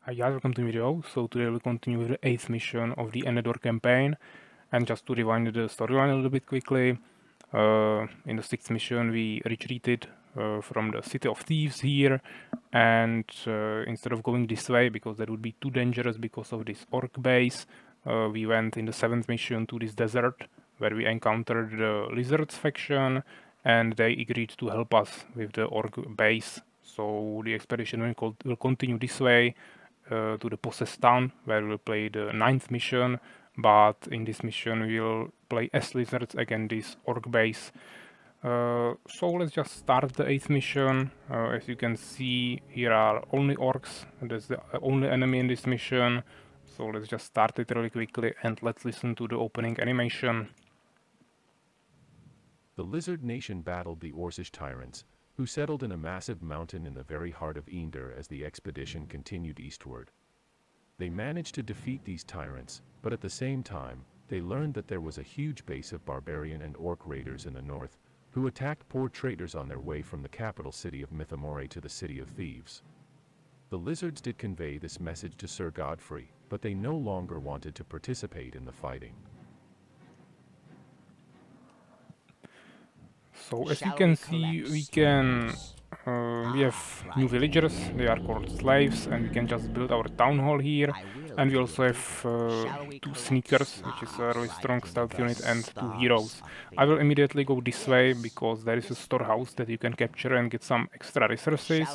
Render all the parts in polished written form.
Hi guys, welcome to the video. So today we'll continue with the 8th mission of the Enedor Campaign. And just to rewind the storyline a little bit quickly, in the 6th mission we retreated from the City of Thieves here, and instead of going this way, because that would be too dangerous because of this orc base, we went in the 7th mission to this desert, where we encountered the Lizards faction, and they agreed to help us with the orc base. So the expedition will continue this way to the Possessed Town, where we'll play the 9th mission, but in this mission we'll play as lizards against this orc base. So let's just start the 8th mission. As you can see, here are only orcs, and that's the only enemy in this mission. So let's just start it really quickly and let's listen to the opening animation. The Lizard Nation battled the Orcish tyrants, who settled in a massive mountain in the very heart of Enedor as the expedition continued eastward. They managed to defeat these tyrants, but at the same time, they learned that there was a huge base of barbarian and orc raiders in the north, who attacked poor traders on their way from the capital city of Mythamore to the City of Thieves. The Lizards did convey this message to Sir Godfrey, but they no longer wanted to participate in the fighting. So as you can see, we have new villagers. They are called slaves, and we can just build our town hall here. And we also have 2 sneakers, which is a really strong stealth unit, and 2 heroes. I will immediately go this way because there is a storehouse that you can capture and get some extra resources.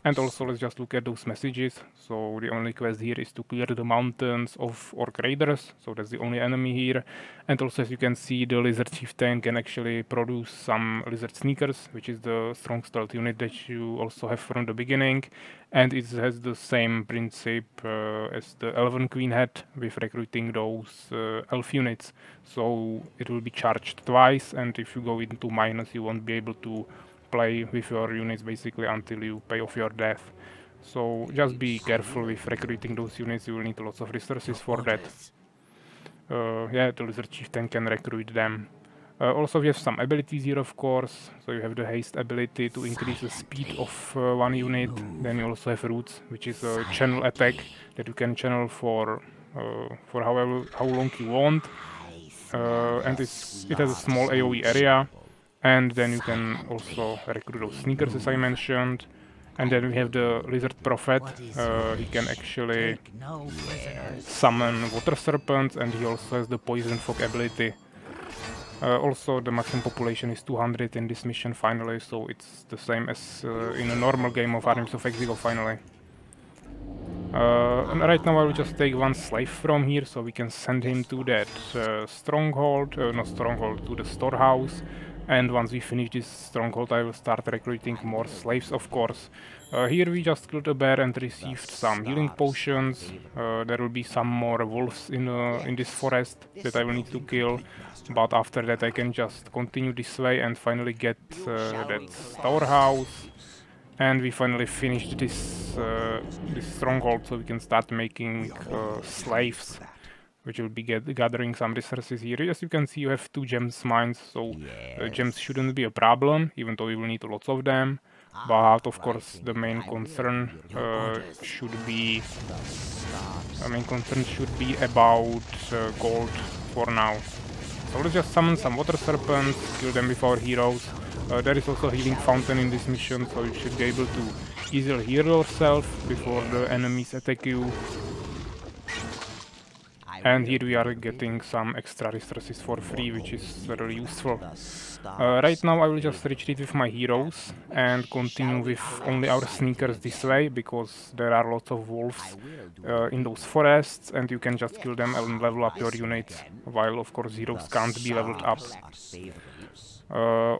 And also let's just look at those messages. So the only quest here is to clear the mountains of orc raiders. So that's the only enemy here. And also, as you can see, the lizard chieftain can actually produce some lizard sneakers, which is the strong stealth unit that you also have from the beginning. And it has the same principle as the Elven Queen had with recruiting those elf units. So it will be charged twice, and if you go into minus, you won't be able to play with your units basically until you pay off your debt. So just be careful with recruiting those units, you will need lots of resources for that. Yeah, the lizard chieftain can recruit them. Also we have some abilities here, of course. So you have the haste ability to increase the speed of one unit. Then you also have roots, which is a channel attack that you can channel for how long you want. And it has a small AoE area. And then you can also recruit those sneakers, as I mentioned. And then we have the Lizard Prophet. He can actually summon water serpents, and he also has the Poison Fog ability. Also, the maximum population is 200 in this mission finally, so it's the same as in a normal game of Armies of Exigo finally. And right now I will just take 1 slave from here, so we can send him to that stronghold, not stronghold, to the storehouse. And once we finish this stronghold, I will start recruiting more slaves, of course. Here we just killed a bear and received some healing potions. There will be some more wolves in this forest that I will need to kill. But after that I can just continue this way and finally get that storehouse. And we finally finished this stronghold, so we can start making slaves, which will be gathering some resources here. As you can see, you have 2 gems mines, so gems shouldn't be a problem, even though you will need lots of them. But of course, the main concern should be about gold for now. So let's just summon some water serpents, kill them with our heroes. There is also a healing fountain in this mission, so you should be able to easily heal yourself before the enemies attack you. And here we are getting some extra resources for free, which is really useful. Right now I will just retreat with my heroes and continue with only our sneakers this way, because there are lots of wolves in those forests, and you can just kill them and level up your units, while of course heroes can't be leveled up.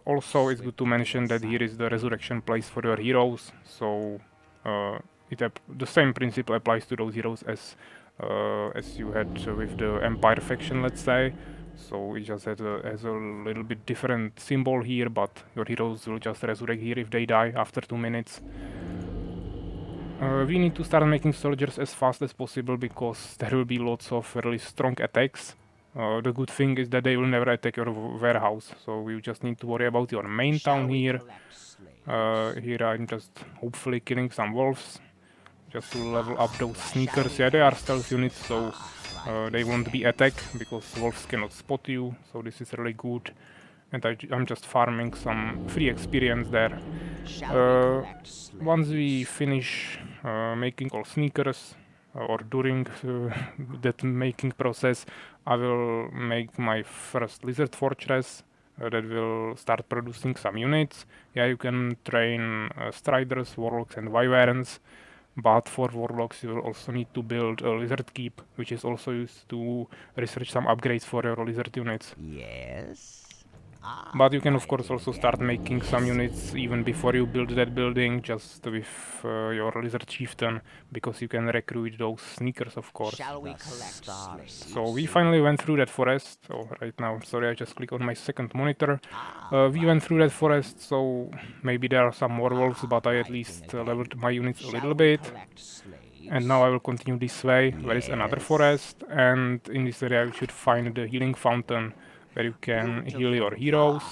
Also, it's good to mention that here is the resurrection place for your heroes, so the same principle applies to those heroes as you had with the Empire faction, let's say. So it just has a little bit different symbol here, but your heroes will just resurrect here if they die after 2 minutes. We need to start making soldiers as fast as possible, because there will be lots of really strong attacks. The good thing is that they will never attack your warehouse, so you just need to worry about your main town here. Here I'm just hopefully killing some wolves. just to level up those sneakers. Yeah, they are stealth units, so they won't be attacked because wolves cannot spot you, so this is really good. And I'm just farming some free experience there. Once we finish making all sneakers, or during that making process, I will make my first lizard fortress that will start producing some units. Yeah, you can train striders, warlocks and wyverns, but for warlocks you will also need to build a lizard keep, which is also used to research some upgrades for your lizard units. Yes. But you can of course also start making some units even before you build that building, just with your lizard chieftain, because you can recruit those sneakers of course. Shall we collect our So we finally went through that forest. Oh, right now, sorry, I just clicked on my second monitor. We went through that forest, so maybe there are some more wolves, but I at least leveled my units a little bit. And now I will continue this way. There is another forest, and in this area you should find the healing fountain, where you can heal your heroes.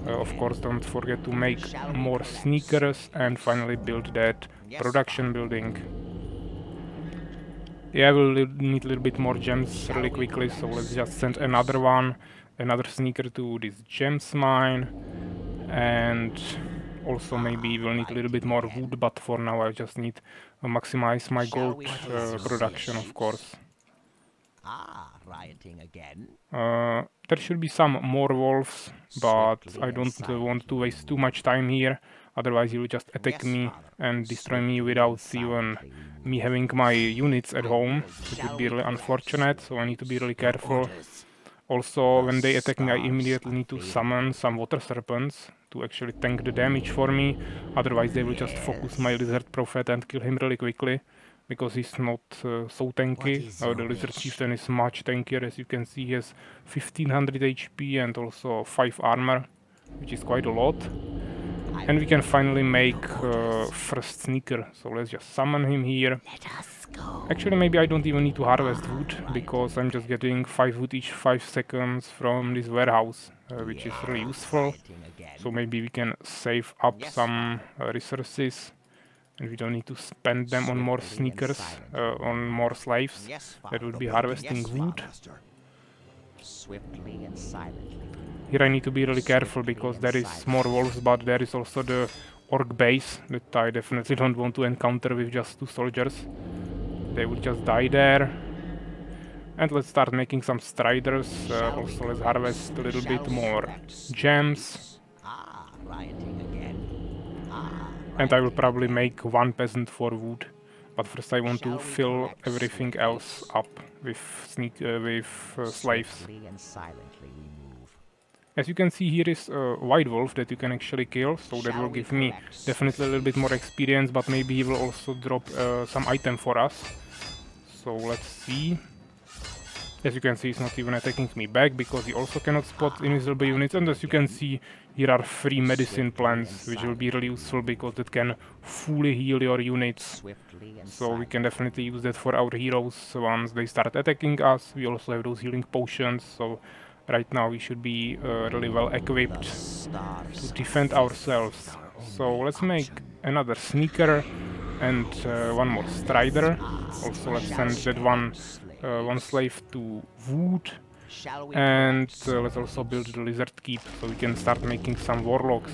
Of course, don't forget to make more sneakers and finally build that production building. Yeah, we'll need a little bit more gems really quickly, so let's just send another sneaker to this gems mine. And also maybe we'll need a little bit more wood, but for now I just need to maximize my gold production, of course. Rioting again. There should be some more wolves, but I don't want to waste too much time here, otherwise you'll just attack me and destroy me without even me having my units at home. It would be really unfortunate, so I need to be really careful. Also, when they attack me, I immediately need to summon some water serpents to actually tank the damage for me, otherwise they will just focus my lizard prophet and kill him really quickly, because he's not so tanky. The lizard chieftain is much tankier. As you can see, he has 1500 HP and also 5 armor, which is quite a lot. And we can finally make first sneaker, so let's just summon him here. Actually, maybe I don't even need to harvest wood, because I'm just getting 5 wood each 5 seconds from this warehouse, which is really useful. So maybe we can save up some resources, and we don't need to spend them on more sneakers, on more slaves. That would be harvesting wood. Swiftly and silently. Here I need to be really careful, because there is more wolves, but there is also the orc base that I definitely don't want to encounter with just 2 soldiers. They would just die there. And let's start making some striders. Also let's harvest a little bit more gems. And I will probably make 1 peasant for wood. But first I want to fill everything else up with slaves. As you can see, here is a white wolf that you can actually kill, so that will give me definitely a little bit more experience, but maybe he will also drop some item for us. So let's see. As you can see, he's not even attacking me back, because he also cannot spot invisible units. And as you can see, here are 3 medicine plants, which will be really useful, because it can fully heal your units. So we can definitely use that for our heroes once they start attacking us. We also have those healing potions, so right now we should be really well equipped to defend ourselves. So let's make another sneaker and 1 more strider. Also let's send that one slave to wood. And let's also build the lizard keep, so we can start making some warlocks.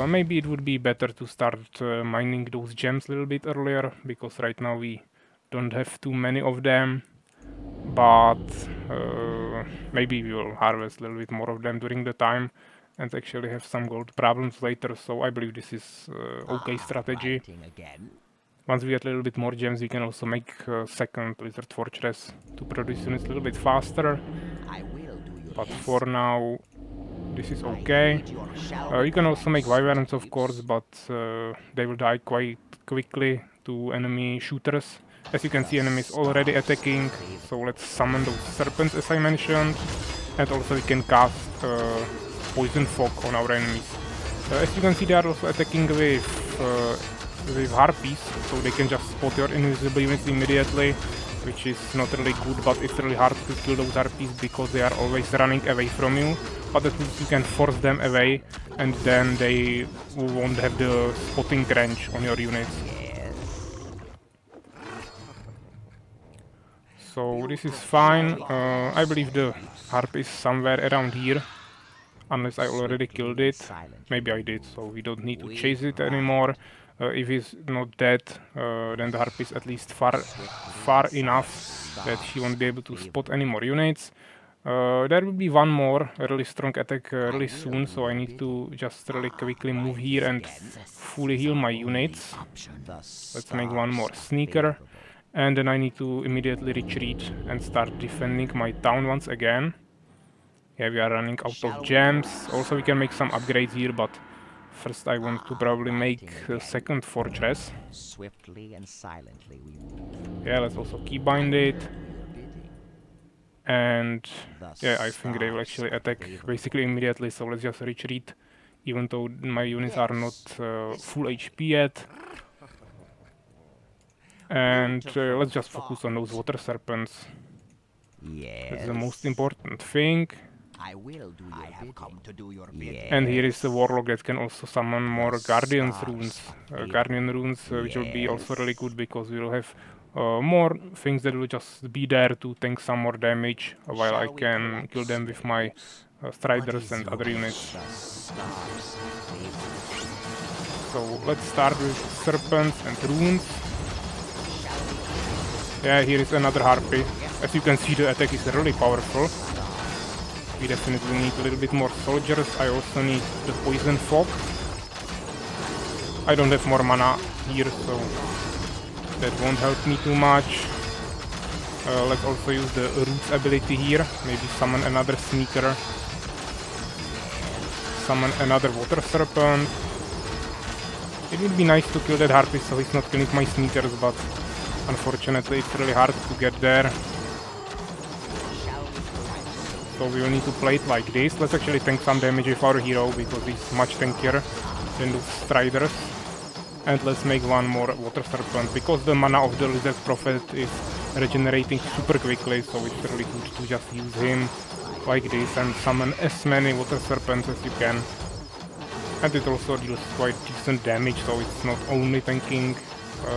Maybe it would be better to start mining those gems a little bit earlier, because right now we don't have too many of them. But maybe we will harvest a little bit more of them during the time and actually have some gold problems later, so I believe this is okay strategy. Once we get a little bit more gems, we can also make a second lizard fortress to produce units a little bit faster. But for now, this is okay. You can also make wyverns, of course, but they will die quite quickly to enemy shooters. As you can see, enemies already attacking, so let's summon those serpents as I mentioned. And also we can cast poison fog on our enemies. As you can see, they are also attacking with harpies, so they can just spot your invisible units immediately, which is not really good, but it's really hard to kill those harpies because they are always running away from you. But at least you can force them away, and then they won't have the spotting range on your units. So this is fine. I believe the harp is somewhere around here, unless I already killed it. Maybe I did, so we don't need to chase it anymore. If he's not dead, then the harp is at least far enough that she won't be able to spot any more units. There will be one more really strong attack really soon, so I need to just really quickly move here and fully heal my units. Let's make one more sneaker. And then I need to immediately retreat and start defending my town once again. Yeah, we are running out of gems. Also, we can make some upgrades here, but first I want to probably make a second fortress. Swiftly and silently we Yeah, let's also keybind it. And yeah, I think they will actually attack basically immediately, so let's just retreat, even though my units are not full HP yet. And let's just focus on those water serpents. That's the most important thing. I will do your bidding. Come to do your bidding. And here is the warlock that can also summon more guardian runes, which will be also really good because we will have more things that will just be there to tank some more damage while I can kill them with my striders and other units. So let's start with serpents and runes. Yeah, here is another harpy. As you can see, the attack is really powerful. We definitely need a little bit more soldiers. I also need the poison fog. I don't have more mana here, so that won't help me too much. Let's also use the roots ability here. Maybe summon another sneaker. Summon another water serpent. It would be nice to kill that harpy so he's not killing my sneakers, but unfortunately it's really hard to get there. So we will need to play it like this. Let's actually tank some damage with our hero because he's much tankier than those striders. And let's make one more water serpent because the mana of the lizard prophet is regenerating super quickly, so it's really good to just use him like this and summon as many water serpents as you can. And it also deals quite decent damage, so it's not only tanking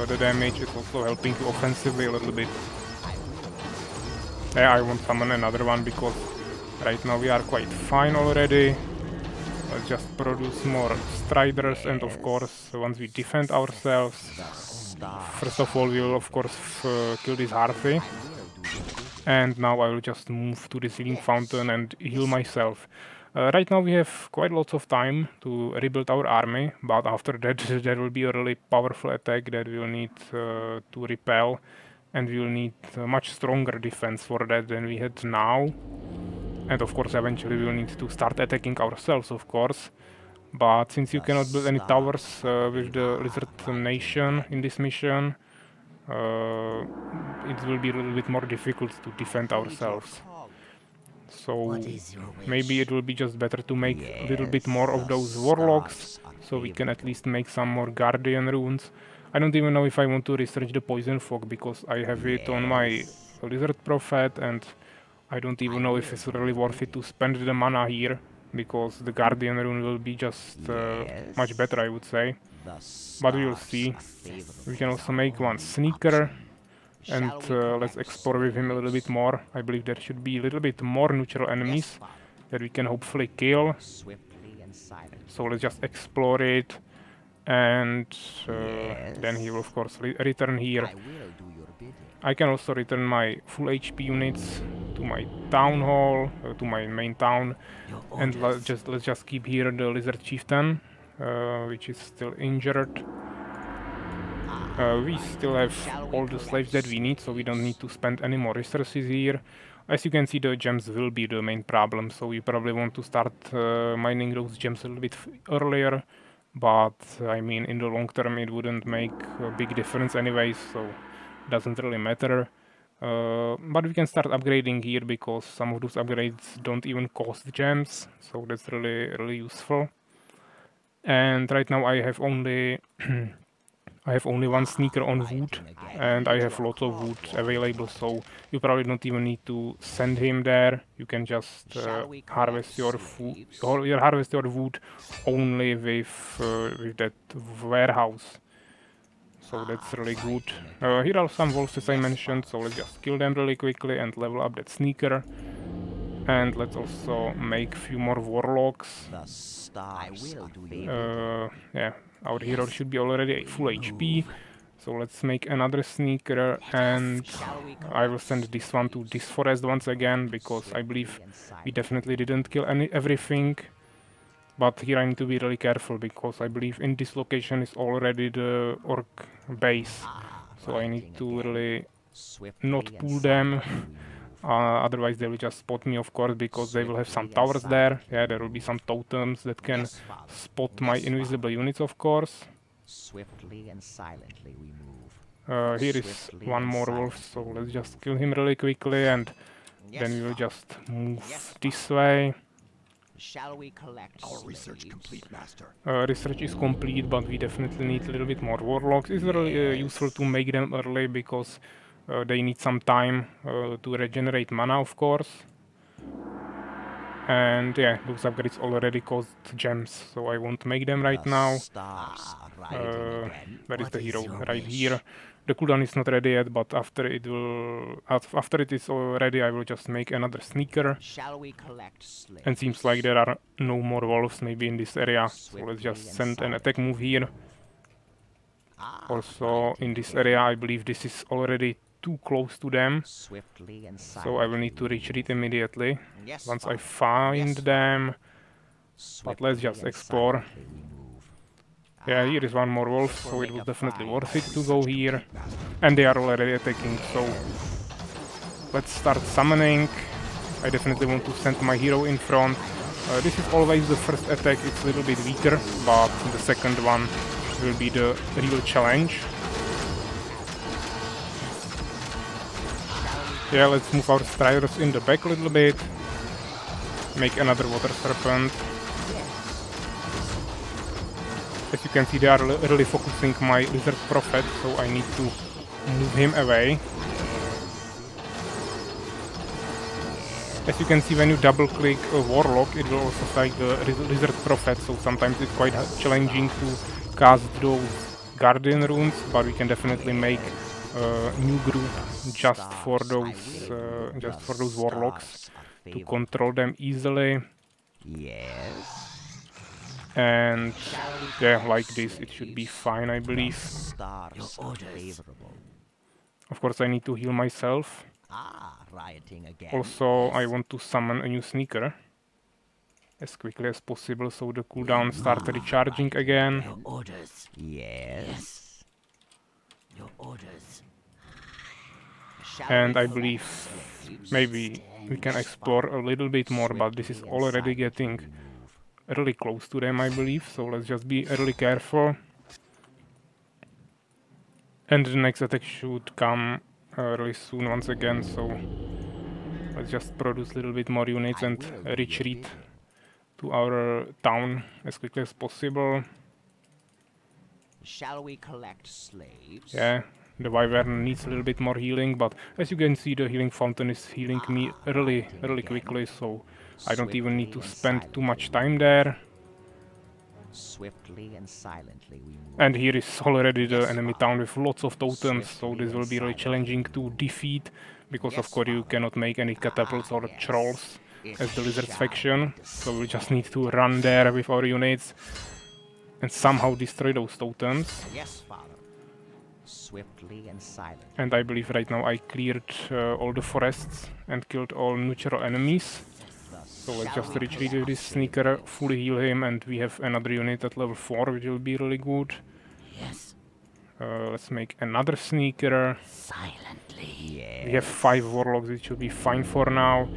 the damage, it's also helping you offensively a little bit. Yeah, I won't summon another one because right now we are quite fine already. Let's just produce more striders, and of course, once we defend ourselves, first of all we will of course kill this harpy. And now I will just move to the healing fountain and heal myself. Right now we have quite lots of time to rebuild our army, but after that there will be a really powerful attack that we will need to repel, and we will need a much stronger defense for that than we had now. And of course eventually we will need to start attacking ourselves, of course. But since you cannot build any towers with the Lizard Nation in this mission, it will be a little bit more difficult to defend ourselves. So maybe it will be just better to make a little bit more of those warlocks, so we can at least make some more guardian runes. I don't even know if I want to research the poison fog because I have it on my lizard prophet, and I don't even know if it's really worth it to spend the mana here, because the guardian rune will be just much better, I would say. But we will see. We can also make one sneaker, and let's explore with him a little bit more. I believe there should be a little bit more neutral enemies that we can hopefully kill. So let's just explore it, and then he will of course return here. I can also return my full HP units to my town hall, to my main town, and let's just keep here the lizard chieftain, which is still injured. We still have all the slaves that we need, so we don't need to spend any more resources here. As you can see, the gems will be the main problem, so we probably want to start mining those gems a little bit earlier. But I mean, in the long term it wouldn't make a big difference anyways, so it doesn't really matter. But we can start upgrading here because some of those upgrades don't even cost gems, so that's really useful. And right now I have only I have only one sneaker on wood, and I have lots of wood available, so you probably don't even need to send him there. You can just harvest your food, or harvest your wood only with that warehouse. so that's really good. Here are some wolves as I mentioned, so let's just kill them really quickly and level up that sneaker. And let's also make a few more warlocks. Yeah, our hero should be already full HP. So let's make another sneaker, and I will send this one to this forest once again, because I believe we definitely didn't kill everything. But here I need to be really careful, because I believe in this location is already the orc base. So I need to really not pull them. Otherwise they will just spot me, of course, because they will have some towers there. Yeah, there will be some totems that can spot my invisible units, of course. Swiftly and silently we move. Here is one more wolf, so let's just kill him really quickly, and then we will just move this way. Shall we collect our research complete, Master? Research is complete, but we definitely need a little bit more warlocks. It's really useful to make them early, because they need some time to regenerate mana, of course. And yeah, those upgrades already cost gems, so I won't make them right now. Where is the hero? Right here. The cooldown is not ready yet, but after it is ready, I will just make another sneaker. And seems like there are no more wolves maybe in this area, so let's just send an attack move here. Also in this area, I believe this is already too close to them, so I will need to retreat immediately once I find them. But let's just explore. Yeah, here is one more wolf, so it was definitely worth it to go here. And they are already attacking, so let's start summoning. I definitely want to send my hero in front. This is always the first attack, it's a little bit weaker, but the second one will be the real challenge. Yeah, let's move our striders in the back a little bit. Make another water serpent. As you can see, they are really focusing my lizard prophet, so I need to move him away. As you can see, when you double click a warlock, it will also cite the lizard prophet, so sometimes it's quite challenging to cast those guardian runes, but we can definitely make a new group just for those warlocks to control them easily. Yes. And yeah, like this, it should be fine, I believe. Of course, I need to heal myself. Also, I want to summon a new sneaker as quickly as possible, so the cooldown starts recharging again. Your orders. Yes. Your orders. And I believe maybe we can explore a little bit more, but this is already getting really close to them, I believe, so let's just be really careful. And the next attack should come really soon once again, so let's just produce a little bit more units and retreat to our town as quickly as possible. Shall we collect slaves? Yeah, the wyvern needs a little bit more healing, but as you can see, the healing fountain is healing me really quickly, so I don't even need to spend too much time there. Swiftly and silently we move. And here is already the enemy town with lots of totems, so this will be really challenging to defeat, because of course you cannot make any catapults or trolls as the lizards faction, so we just need to run there with our units and somehow destroy those totems. Yes, Father. Swiftly and silently. And I believe right now I cleared all the forests and killed all natural enemies. So let's just retreat with this sneaker, fully heal him, and we have another unit at level 4, which will be really good. Yes. Let's make another sneaker. Silently. Yes. We have 5 warlocks, which will be fine for now.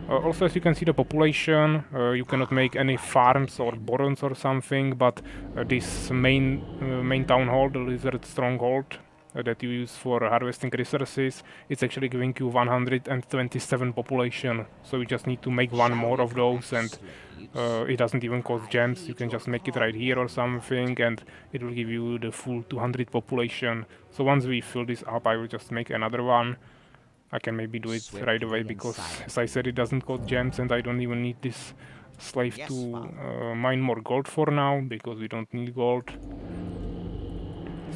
Also, as you can see, the population, you cannot make any farms or barons or something, but this main town hall, the lizard stronghold, that you use for harvesting resources, it's actually giving you 127 population, so you just need to make one more of those, and it doesn't even cost gems. You can just make it right here or something, and it will give you the full 200 population. So once we fill this up, I will just make another one. I can maybe do it right away, because as I said, it doesn't cost gems, and I don't even need this slave to mine more gold for now, because we don't need gold.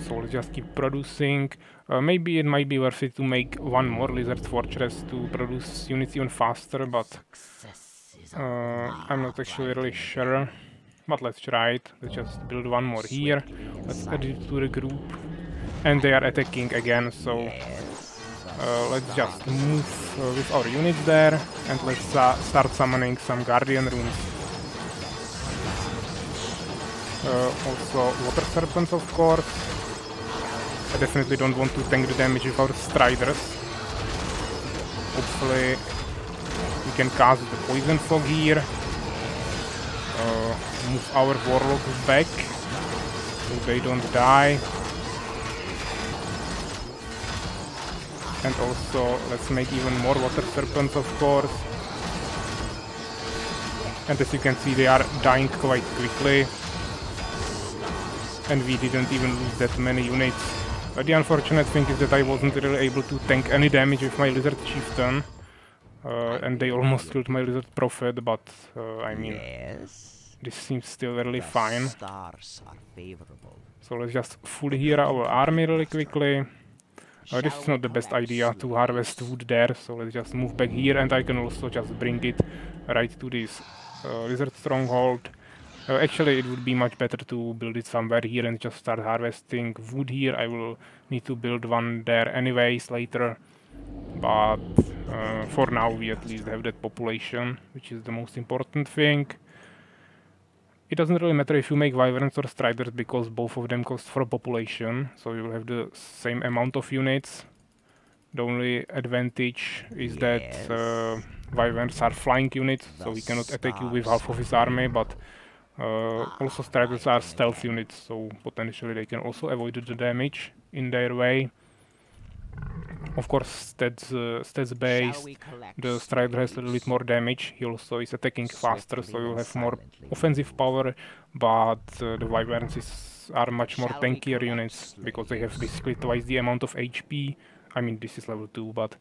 So let's just keep producing. Maybe it might be worth it to make one more Lizard Fortress to produce units even faster, but I'm not actually really sure. But let's try it. Let's just build one more here. Let's add it to the group. And they are attacking again, so let's just move with our units there, and let's start summoning some Guardian runes. Also Water Serpents, of course. I definitely don't want to tank the damage with our Striders. Hopefully we can cast the Poison Fog here. Move our Warlocks back so they don't die. And also let's make even more Water Serpents, of course. And as you can see, they are dying quite quickly. And we didn't even lose that many units. But the unfortunate thing is that I wasn't really able to tank any damage with my Lizard Chieftain. And they almost killed my Lizard Prophet, but I mean, this seems still really fine. So let's just full heal our army really quickly. This is not the best idea to harvest wood there, so let's just move back here, and I can also just bring it right to this Lizard Stronghold. Actually, it would be much better to build it somewhere here and just start harvesting wood here. I will need to build one there anyways later, but for now we at least have that population, which is the most important thing. It doesn't really matter if you make Wyverns or Striders, because both of them cost for population, so you will have the same amount of units. The only advantage is that Wyverns are flying units, so he cannot attack you with half of his army, but also Striders are stealth units, so potentially they can also avoid the damage in their way. Of course, stats based, the Strider has a little bit more damage. He also is attacking faster, so you'll have more offensive power, but the Wyverns are much more tankier units, because they have basically twice the amount of HP. I mean, this is level 2, but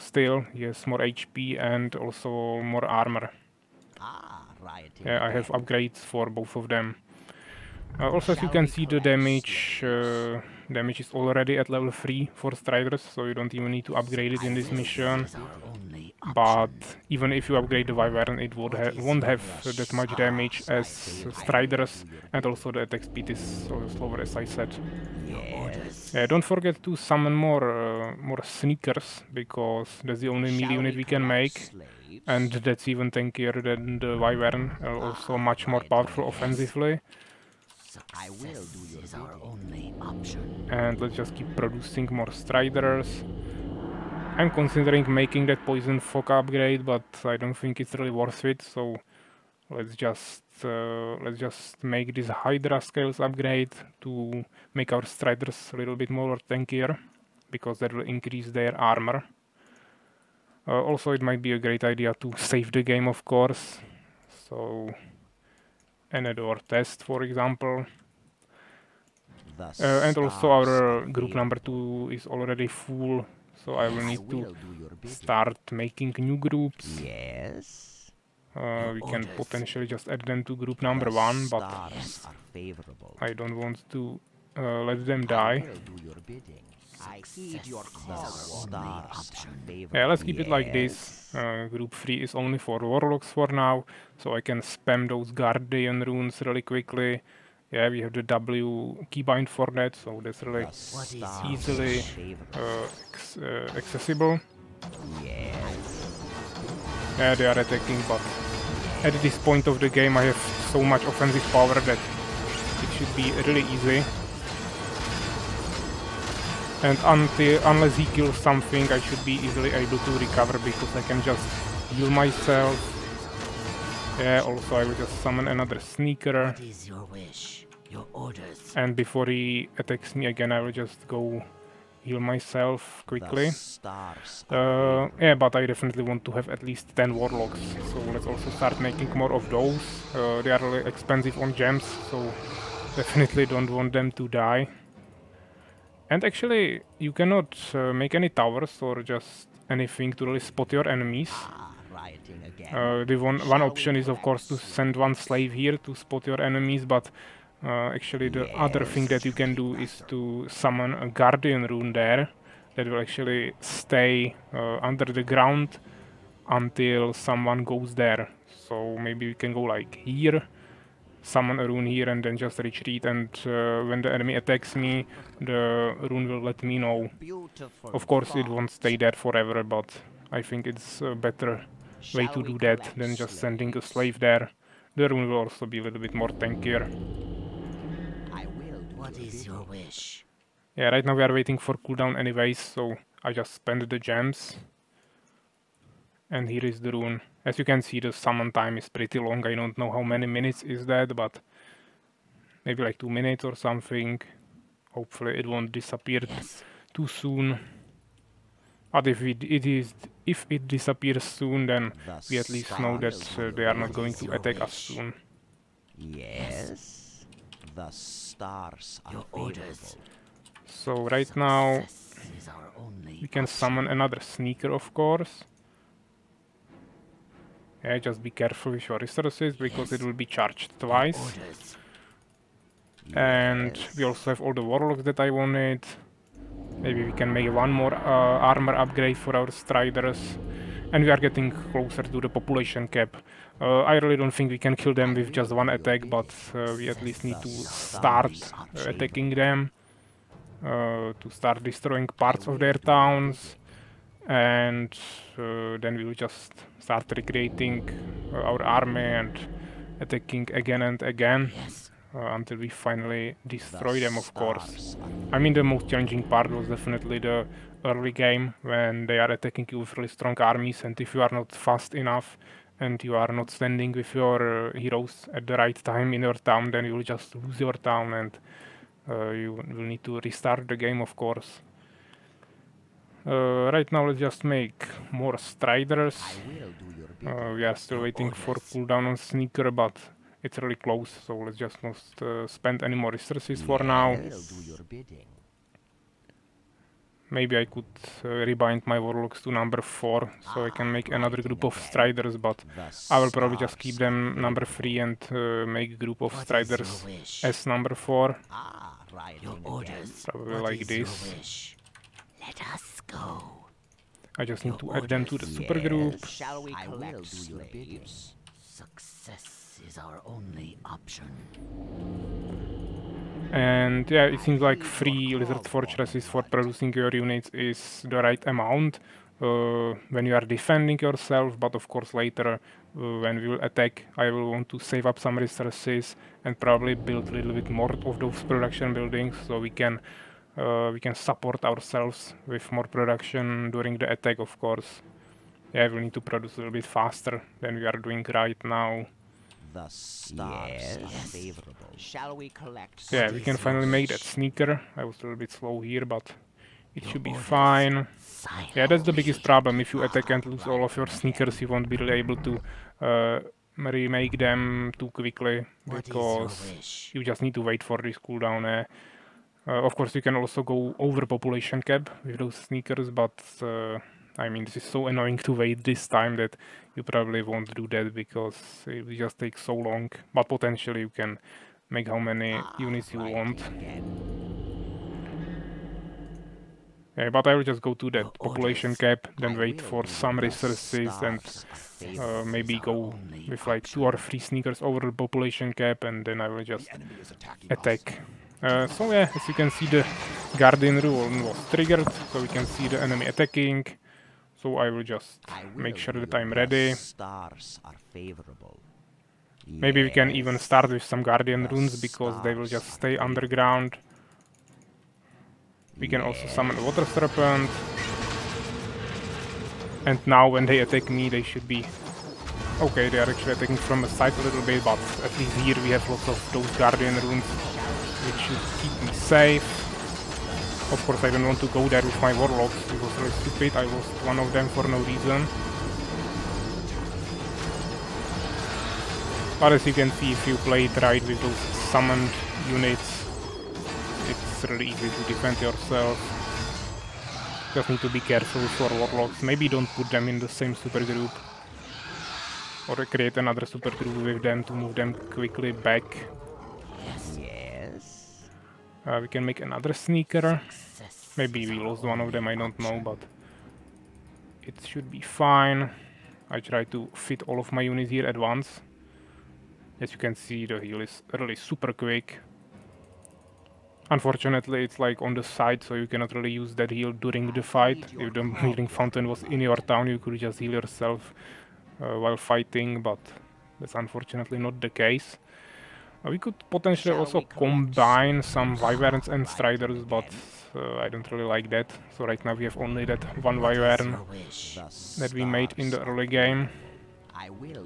still, he has more HP and also more armor. Yeah, I have upgrades for both of them. Also, as you can see, the damage is already at level 3 for Striders, so you don't even need to upgrade it in this mission. But even if you upgrade the Wyvern, it won't have that much damage as Striders, and also the attack speed is slower, as I said. Don't forget to summon more Sneakers, because that's the only melee unit we can make, and that's even tankier than the Wyvern, also much more powerful offensively. And let's just keep producing more Striders. I'm considering making that Poison Fog upgrade, but I don't think it's really worth it, so let's just make this Hydra Scales upgrade to make our Striders a little bit more tankier, because that will increase their armor. Also, it might be a great idea to save the game, of course. So, Enedor test, for example. And also our group number 2 is already full, so I will need to start making new groups. We can potentially just add them to group number 1, but I don't want to let them die. Yeah, let's keep it like this. Group 3 is only for Warlocks for now, so I can spam those Guardian runes really quickly. Yeah, we have the W keybind for that, so that's really easily accessible. Yeah, they are attacking, but at this point of the game I have so much offensive power that it should be really easy. And unless he kills something, I should be easily able to recover, because I can just heal myself. Yeah, also I will just summon another Sneaker. And before he attacks me again, I will just go heal myself quickly. Yeah, but I definitely want to have at least 10 Warlocks, so let's also start making more of those. They are really expensive on gems, so definitely don't want them to die. And actually, you cannot make any towers or just anything to really spot your enemies. The one option is, of course, to send one slave here to spot your enemies, but Actually, the other thing that you can do is to summon a Guardian rune there that will actually stay under the ground until someone goes there. So maybe we can go like here, summon a rune here and then just retreat, and when the enemy attacks me, the rune will let me know. Of course it won't stay there forever, but I think it's a better way to do that than just sending a slave there. The rune will also be a little bit more tankier. What is your wish? Yeah, right now we are waiting for cooldown anyways, so I just spent the gems. And here is the rune. As you can see, the summon time is pretty long. I don't know how many minutes is that, but maybe like 2 minutes or something. Hopefully it won't disappear too soon. But if it disappears soon, then we at least know that they are not going to attack us soon. Yes, the stars are favorable. So right now we can summon another sneaker, of course. Yeah, just be careful with your resources because it will be charged twice. And we also have all the warlocks that I wanted. Maybe we can make one more armor upgrade for our striders. And we are getting closer to the population cap. I really don't think we can kill them with just one attack, but we at least need to start attacking them. To start destroying parts of their towns. And then we will just start recreating our army and attacking again and again until we finally destroy them, of course. I mean, the most challenging part was definitely the early game when they are attacking you with really strong armies, and if you are not fast enough and you are not standing with your heroes at the right time in your town, then you will just lose your town and you will need to restart the game, of course. Right now let's just make more striders. We are still waiting for cooldown on sneaker, but it's really close, so let's just not spend any more resources for now. Maybe I could rebind my warlocks to number 4, so I can make another group of striders, but I will probably just keep them number 3 and make a group of striders as number 4. Probably like this. Let us go. I just need to add them to the super group. Shall we collect slaves? Success is our only option. And yeah, it seems like 3 lizard fortresses for producing your units is the right amount when you are defending yourself, but of course later when we will attack, I will want to save up some resources and probably build a little bit more of those production buildings so we can support ourselves with more production during the attack, of course. Yeah, we need to produce a little bit faster than we are doing right now. The stars are favorable. Shall we collect? Yeah, we can finally make that sneaker. I was a little bit slow here, but it should be fine. Yeah, that's the biggest problem. If you attack and lose all of your sneakers, you won't be really able to remake them too quickly, because you just need to wait for this cooldown. Of course, you can also go over population cap with those sneakers, but I mean, this is so annoying to wait this time that you probably won't do that because it will just take so long. But potentially you can make how many units you want. Yeah, but I will just go to that population cap, then wait for some resources and maybe go with like 2 or 3 sneakers over the population cap, and then I will just attack. So yeah, as you can see, the Guardian rune was triggered, so we can see the enemy attacking. So I will just make sure that I'm ready. Stars are favorable. Maybe we can even start with some Guardian runes because they will just stay underground. We can also summon a Water Serpent. And now when they attack me, they should be... Okay, they are actually attacking from the side a little bit, but at least here we have lots of those Guardian runes, which should keep me safe. Of course, I don't want to go there with my warlocks. It was really stupid. I lost one of them for no reason. But as you can see, if you play it right with those summoned units, it's really easy to defend yourself. Just need to be careful with your warlocks. Maybe don't put them in the same super group. Or create another super group with them to move them quickly back. We can make another sneaker. Maybe we lost one of them, I don't know, but it should be fine. I try to fit all of my units here at once. As you can see, the heal is really super quick. Unfortunately, it's like on the side, so you cannot really use that heal during the fight. If the healing fountain was in your town, you could just heal yourself while fighting, but that's unfortunately not the case. We could potentially also combine some wyverns and striders, but I don't really like that. So right now we have only that one wyvern that we made in the early game.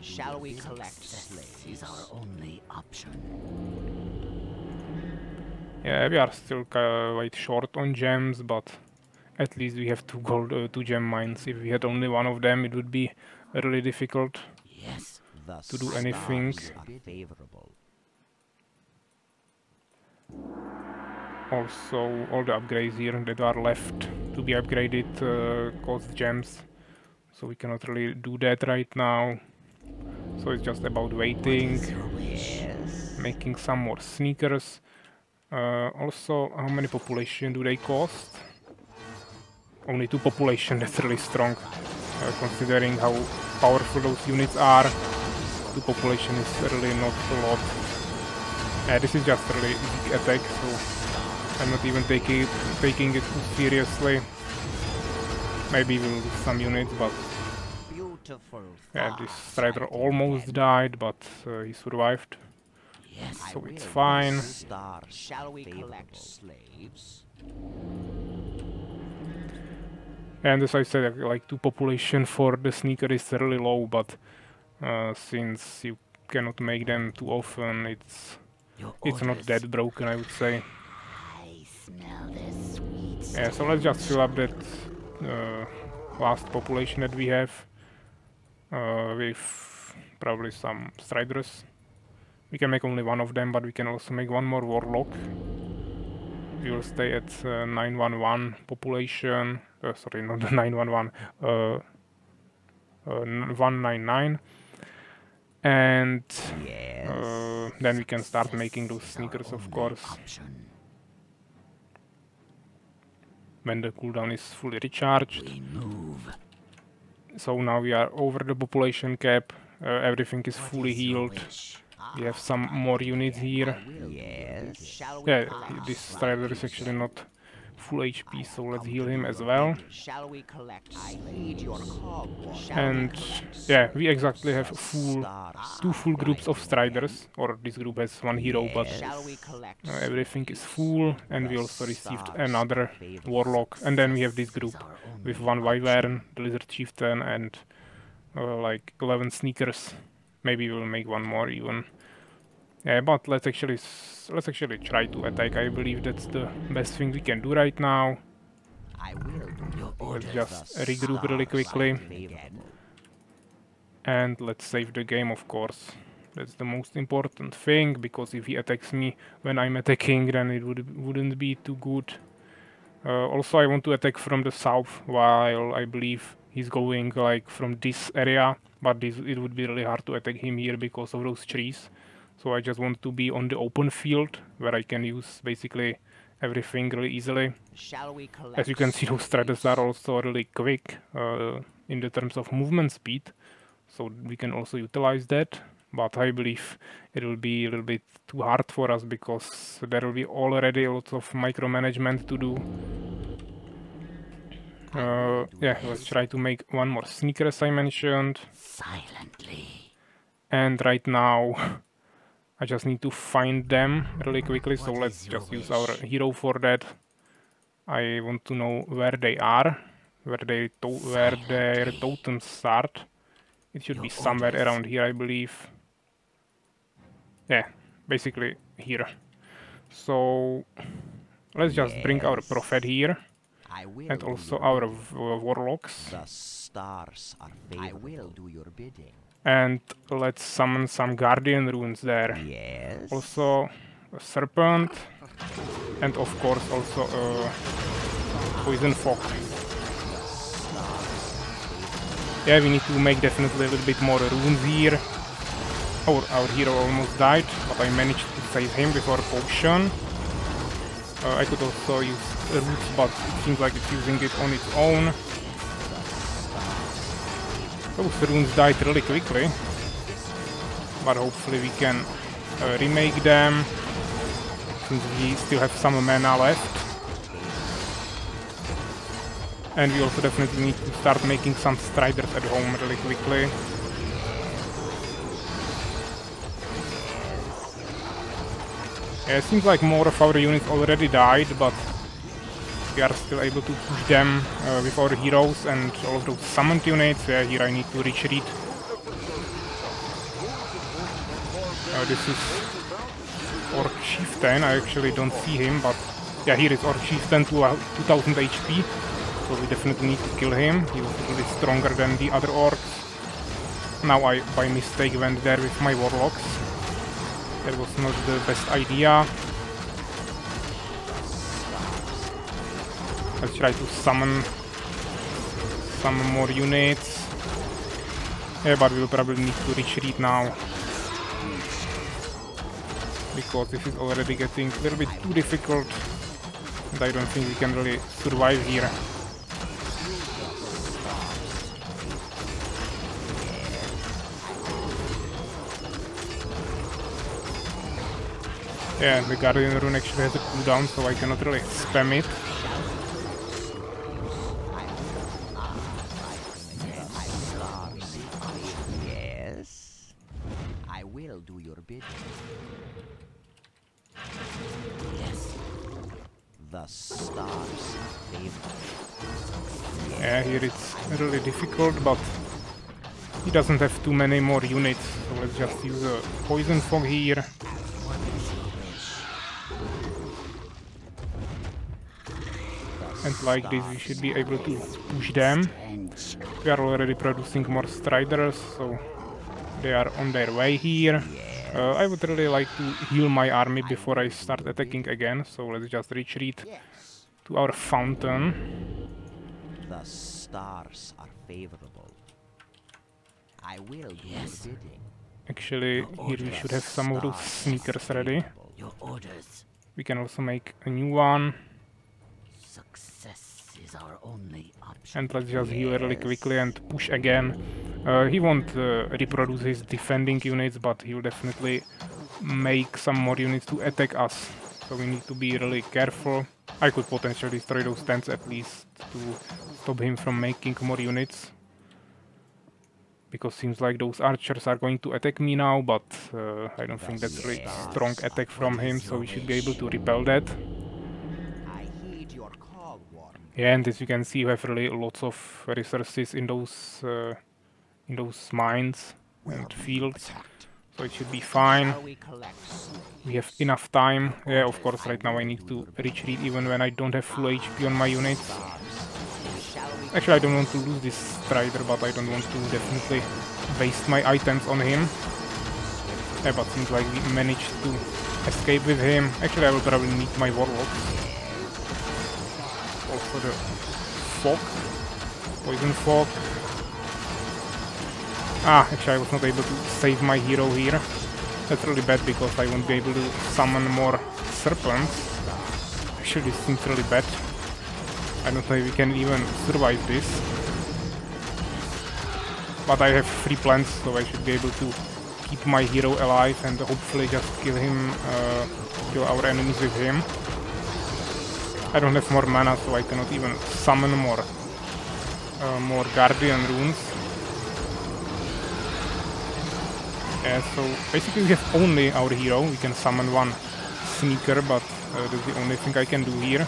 Shall we collect slaves? Is our only option. Yeah, we are still quite short on gems, but at least we have two gem mines. If we had only one of them, it would be really difficult to do anything. Also, all the upgrades here that are left to be upgraded cost gems, so we cannot really do that right now. So it's just about waiting, making some more sneakers. Also, how many population do they cost? Only 2 population, that's really strong. Considering how powerful those units are, 2 population is really not a lot. This is just a really weak attack, so I'm not even taking it too seriously. Maybe we'll lose some units, but yeah, this strider almost died, but he survived. So it's fine. Shall we collect slaves? And as I said, like 2 population for the sneaker is really low, but since you cannot make them too often, it's not that broken, I would say. I smell the sweet. Yeah, so let's just fill up that last population that we have with probably some striders. We can make only one of them, but we can also make one more warlock. We will stay at 911 population. Sorry, not 911. 199. And then we can start making those sneakers, of course. When the cooldown is fully recharged. So now we are over the population cap. Everything is fully healed. We have some more units here. Yeah, this strider is actually not full HP, so let's heal him as well. And yeah, we exactly have two full groups of striders, or this group has one hero, but everything is full, and we also received another warlock. And then we have this group with one wyvern, the lizard chieftain, and like 11 sneakers. Maybe we'll make one more even. Yeah, but let's actually try to attack. I believe that's the best thing we can do right now. Let's just regroup really quickly. And let's save the game, of course. That's the most important thing, because if he attacks me when I'm attacking, then it wouldn't be too good. Also, I want to attack from the south, while I believe he's going like from this area, but it would be really hard to attack him here because of those trees. So I just want to be on the open field, where I can use basically everything really easily. As you can see, those striders are also really quick in the terms of movement speed, so we can also utilize that. But I believe it will be a little bit too hard for us, because there will be already lots of micromanagement to do. Yeah, let's try to make one more sneaker, as I mentioned. Silently. And right now, I just need to find them really quickly, so let's just use our hero for that. I want to know where they are, where their totems start. It should be somewhere around here, I believe. Yeah, basically here. So let's just bring our prophet here, and also our warlocks. The stars are favorable. I will do your bidding. And let's summon some guardian runes there. Also a serpent, and of course also a poison fog. Yeah, we need to make definitely a little bit more runes here. Our hero almost died, but I managed to save him with our potion. I could also use roots, but it seems like it's using it on its own. Those runes died really quickly, but hopefully we can remake them, since we still have some mana left. And we also definitely need to start making some striders at home really quickly. Yeah, it seems like more of our units already died, but we are still able to push them with our heroes and all of those summoned units. Yeah, here I need to retreat. This is Orc Chieftain. I actually don't see him, but yeah, here is Orc Chieftain to 2000 HP. So we definitely need to kill him. He was really stronger than the other orcs. Now I, by mistake, went there with my warlocks. That was not the best idea. Let's try to summon some more units. Yeah, but we'll probably need to retreat now, because this is already getting a little bit too difficult, and I don't think we can really survive here. Yeah, the Guardian rune actually has a cooldown, so I cannot really spam it. Yes, I will do your bidding. Yes, the stars favor. Yeah, here it's really difficult, but he doesn't have too many more units, so let's just use a poison fog here. And like this we should be able to push them. We are already producing more striders, so they are on their way here. I would really like to heal my army before I start attacking again, so let's just retreat to our fountain. The stars are favorable. I will do your bidding. Actually, here we should have some of those sneakers ready. Your orders. We can also make a new one. Success is our only option. And let's just heal really quickly and push again. He won't reproduce his defending units, but he'll definitely make some more units to attack us. So we need to be really careful. I could potentially destroy those tents at least to stop him from making more units. Because seems like those archers are going to attack me now, but I don't think that's really strong attack from him, so we should be able to repel that. Yeah, and as you can see, you have really lots of resources in those mines and fields, so it should be fine. We have enough time. Yeah, of course, right now I need to retreat even when I don't have full HP on my units. Actually, I don't want to lose this strider, but I don't want to definitely waste my items on him. Yeah, but seems like we managed to escape with him. Actually, I will probably need my warlocks. Also the fog, poison fog. Ah, actually I was not able to save my hero here. That's really bad because I won't be able to summon more serpents. Actually this seems really bad. I don't know if we can even survive this. But I have 3 plants, so I should be able to keep my hero alive and hopefully just kill him, kill our enemies with him. I don't have more mana, so I cannot even summon more Guardian runes. Yeah, so basically we have only our hero. We can summon one sneaker, but that's the only thing I can do here.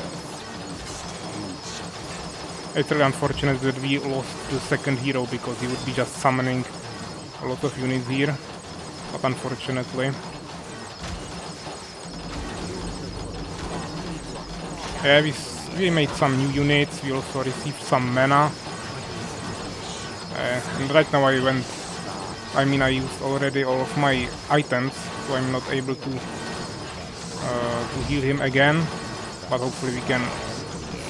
It's really unfortunate that we lost the second hero, because he would be just summoning a lot of units here, but unfortunately. Yeah, we made some new units, we also received some mana. And right now I used already all of my items, so I'm not able to heal him again. But hopefully we can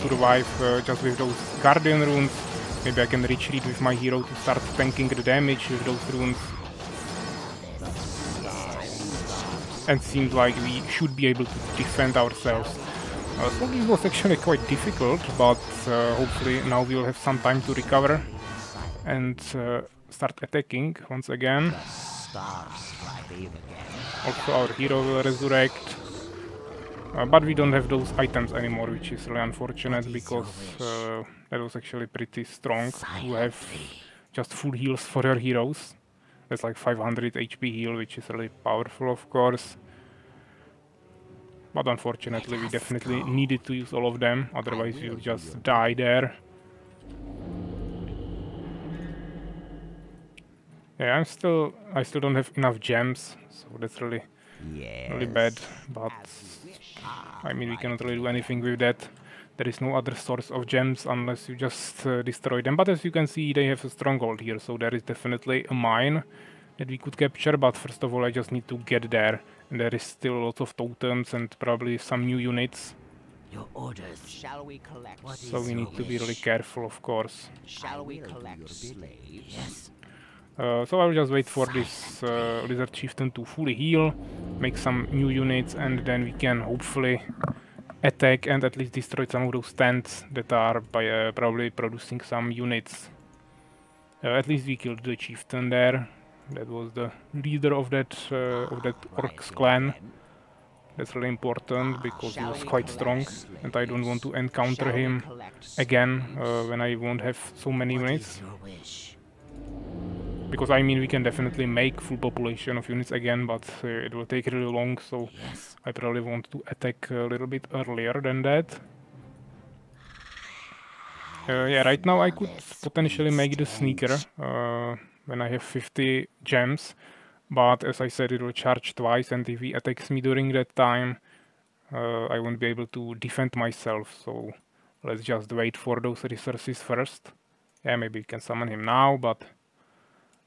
survive just with those Guardian runes. Maybe I can retreat with my hero to start tanking the damage with those runes. And seems like we should be able to defend ourselves. So this was actually quite difficult, but hopefully now we'll have some time to recover and start attacking once again. Also our hero will resurrect. But we don't have those items anymore, which is really unfortunate because that was actually pretty strong to have just full heals for your heroes. That's like 500 HP heal, which is really powerful, of course. But unfortunately, we definitely needed to use all of them, otherwise we'll just die there. Yeah, I still don't have enough gems, so that's really bad, but I mean we cannot really do anything with that. There is no other source of gems unless you just destroy them, but as you can see they have a stronghold here, so there is definitely a mine that we could capture, but first of all I just need to get there, and there is still lots of totems and probably some new units. Your orders. Shall we collect? So we need to be really careful, of course. Shall we collect slaves? Yes. So I'll just wait for this Lizard Chieftain to fully heal, make some new units, and then we can hopefully attack and at least destroy some of those tents that are by, probably producing some units. At least we killed the Chieftain there. That was the leader of that Orcs clan. That's really important because he was quite strong and I don't want to encounter him again when I won't have so many units. Your wish. Because I mean we can definitely make full population of units again, but it will take really long, so Yes. I probably want to attack a little bit earlier than that. Yeah, right now I could potentially make the sneaker when I have 50 gems, but as I said it will charge twice, and if he attacks me during that time I won't be able to defend myself, so let's just wait for those resources first. Yeah, maybe we can summon him now, but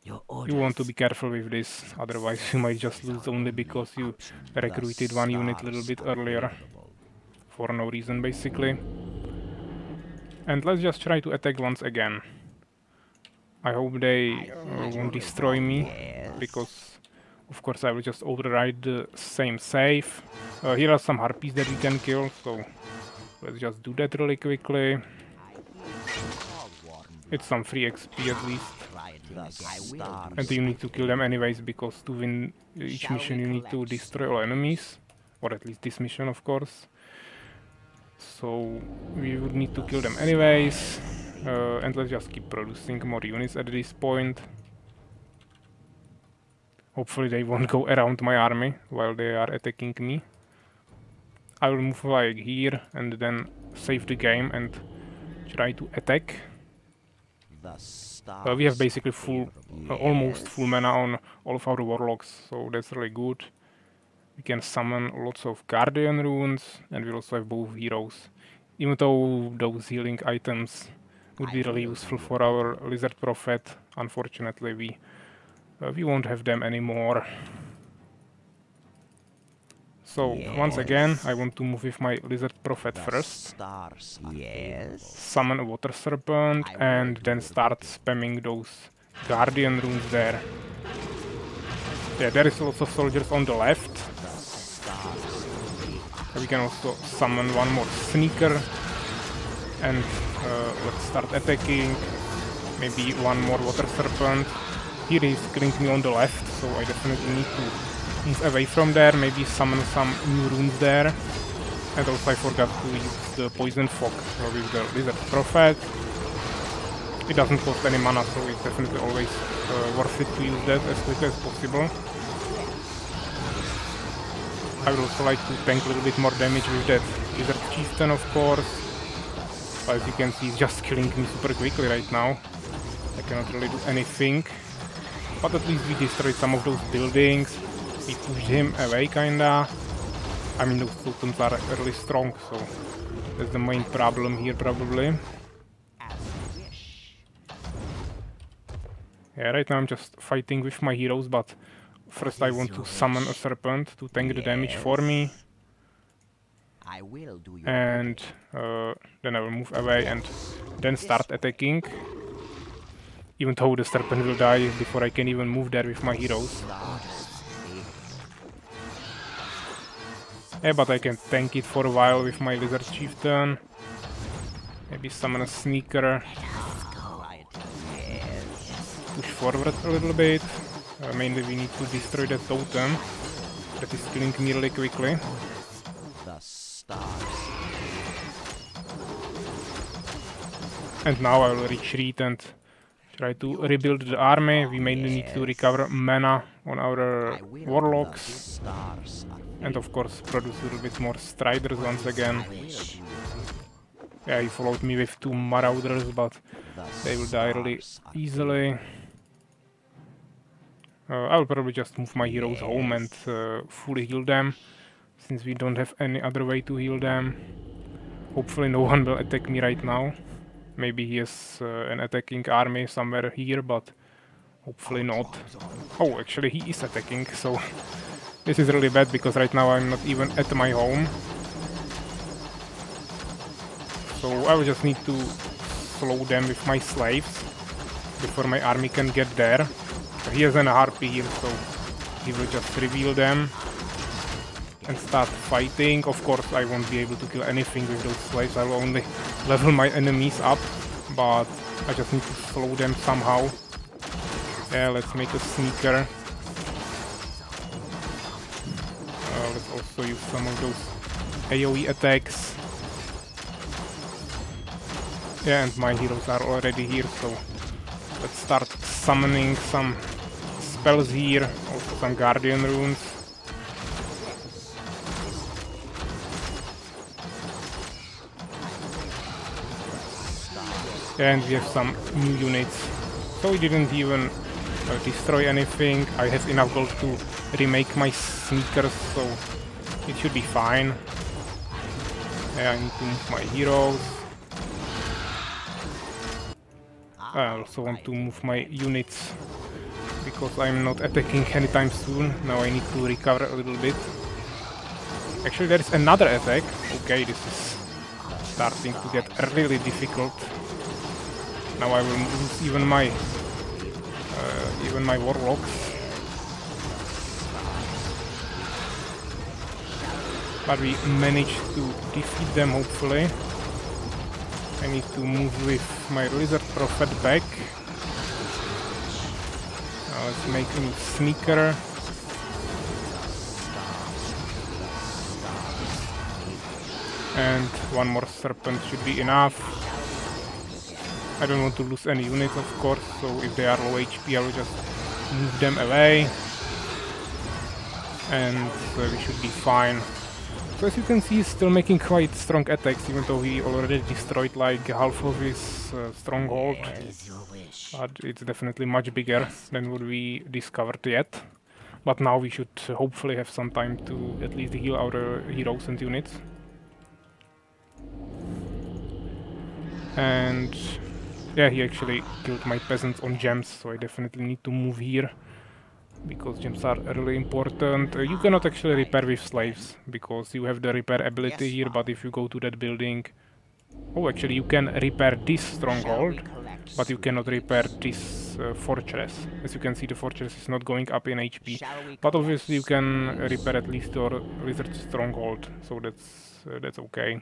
Your orders. you want to be careful with this, otherwise you might just lose only because you recruited one unit a little bit earlier. For no reason, basically. And let's just try to attack once again. I hope they won't destroy me, because of course I will just override the same save. Here are some harpies that we can kill, so let's just do that really quickly. It's some free XP at least. And you need to kill them anyways, because to win each mission you need to destroy all enemies. Or at least this mission, of course. So we would need to kill them anyways. And let's just keep producing more units at this point. Hopefully they won't go around my army while they are attacking me. I will move like here and then save the game and try to attack. We have basically full, almost full mana on all of our warlocks, so that's really good. We can summon lots of Guardian runes, and we also have both heroes. Even though those healing items would be really useful for our Lizard Prophet, unfortunately we won't have them anymore. So once again, I want to move with my Lizard Prophet first. Summon a Water Serpent and then start spamming those Guardian runes there. Yeah, there is lots of soldiers on the left. We can also summon one more Sneaker. And let's start attacking. Maybe one more Water Serpent. Here he's killing me on the left, so I definitely need to move away from there, maybe summon some new runes there. And also I forgot to use the Poison Fog with the Lizard Prophet. It doesn't cost any mana, so it's definitely always worth it to use that as quickly as possible. I would also like to tank a little bit more damage with that Lizard Chieftain, of course. But as you can see, he's just killing me super quickly right now. I cannot really do anything. But at least we destroyed some of those buildings. We pushed him away, kinda. I mean, those totems are really strong, so that's the main problem here, probably. Yeah, right now I'm just fighting with my heroes, but first I want to summon a serpent to tank the damage for me. And then I will move away and then start attacking. Even though the serpent will die before I can even move there with my heroes. Yeah, but I can tank it for a while with my Lizard Chieftain. Maybe summon a Sneaker. Push forward a little bit. Mainly we need to destroy that totem. That is killing me really quickly. The stars. And now I will retreat and try to rebuild the army. We mainly need to recover mana on our warlocks. And of course produce a little bit more striders once again. Yeah, he followed me with 2 marauders, but they will die really easily. I will probably just move my heroes home and fully heal them, since we don't have any other way to heal them. Hopefully no one will attack me right now. Maybe he has an attacking army somewhere here, but hopefully not. Oh, actually he is attacking, so this is really bad because right now I'm not even at my home. So I will just need to slow them with my slaves before my army can get there. He has an harpy here, so he will just reveal them and start fighting. Of course, I won't be able to kill anything with those slaves. I will only level my enemies up, but I just need to slow them somehow. Yeah, let's make a sneaker. Let's also use some of those AoE attacks. Yeah, and my heroes are already here, so let's start summoning some spells here, also some Guardian runes. And we have some new units. So we didn't even destroy anything. I have enough gold to remake my sneakers, so it should be fine. Yeah, I need to move my heroes. I also want to move my units because I'm not attacking anytime soon. Now I need to recover a little bit. Actually, there is another attack. Okay, this is starting to get really difficult. Now I will lose even my warlocks. But we managed to defeat them, hopefully. I need to move with my Lizard Prophet back. Now let's make a new sneaker. And one more serpent should be enough. I don't want to lose any units, of course, so if they are low HP I will just move them away. And we should be fine. So as you can see, he's still making quite strong attacks, even though he already destroyed like half of his stronghold. But it's definitely much bigger than what we discovered yet. But now we should hopefully have some time to at least heal our heroes and units. And yeah, he actually killed my peasants on gems, so I definitely need to move here. Because gems are really important. You cannot actually repair with slaves, because you have the repair ability here, but if you go to that building... Oh, actually you can repair this stronghold, but you cannot repair this fortress. As you can see, the fortress is not going up in HP. But obviously you can repair at least your lizard stronghold, so that's okay.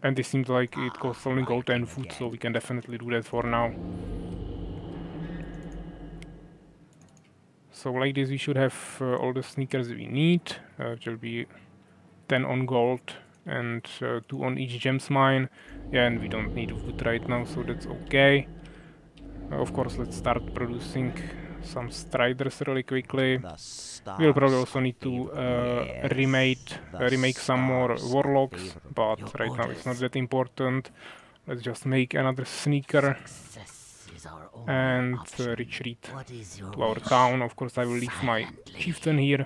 And this seems like it costs only gold and food, so we can definitely do that for now. So like this we should have all the sneakers we need. It will be 10 on gold and 2 on each gems mine. Yeah, and we don't need wood right now, so that's okay. Of course, let's start producing some striders really quickly. We'll probably also need to remake some more warlocks, but right now it's not that important. Let's just make another sneaker and retreat to our town. Of course, I will leave my chieftain here.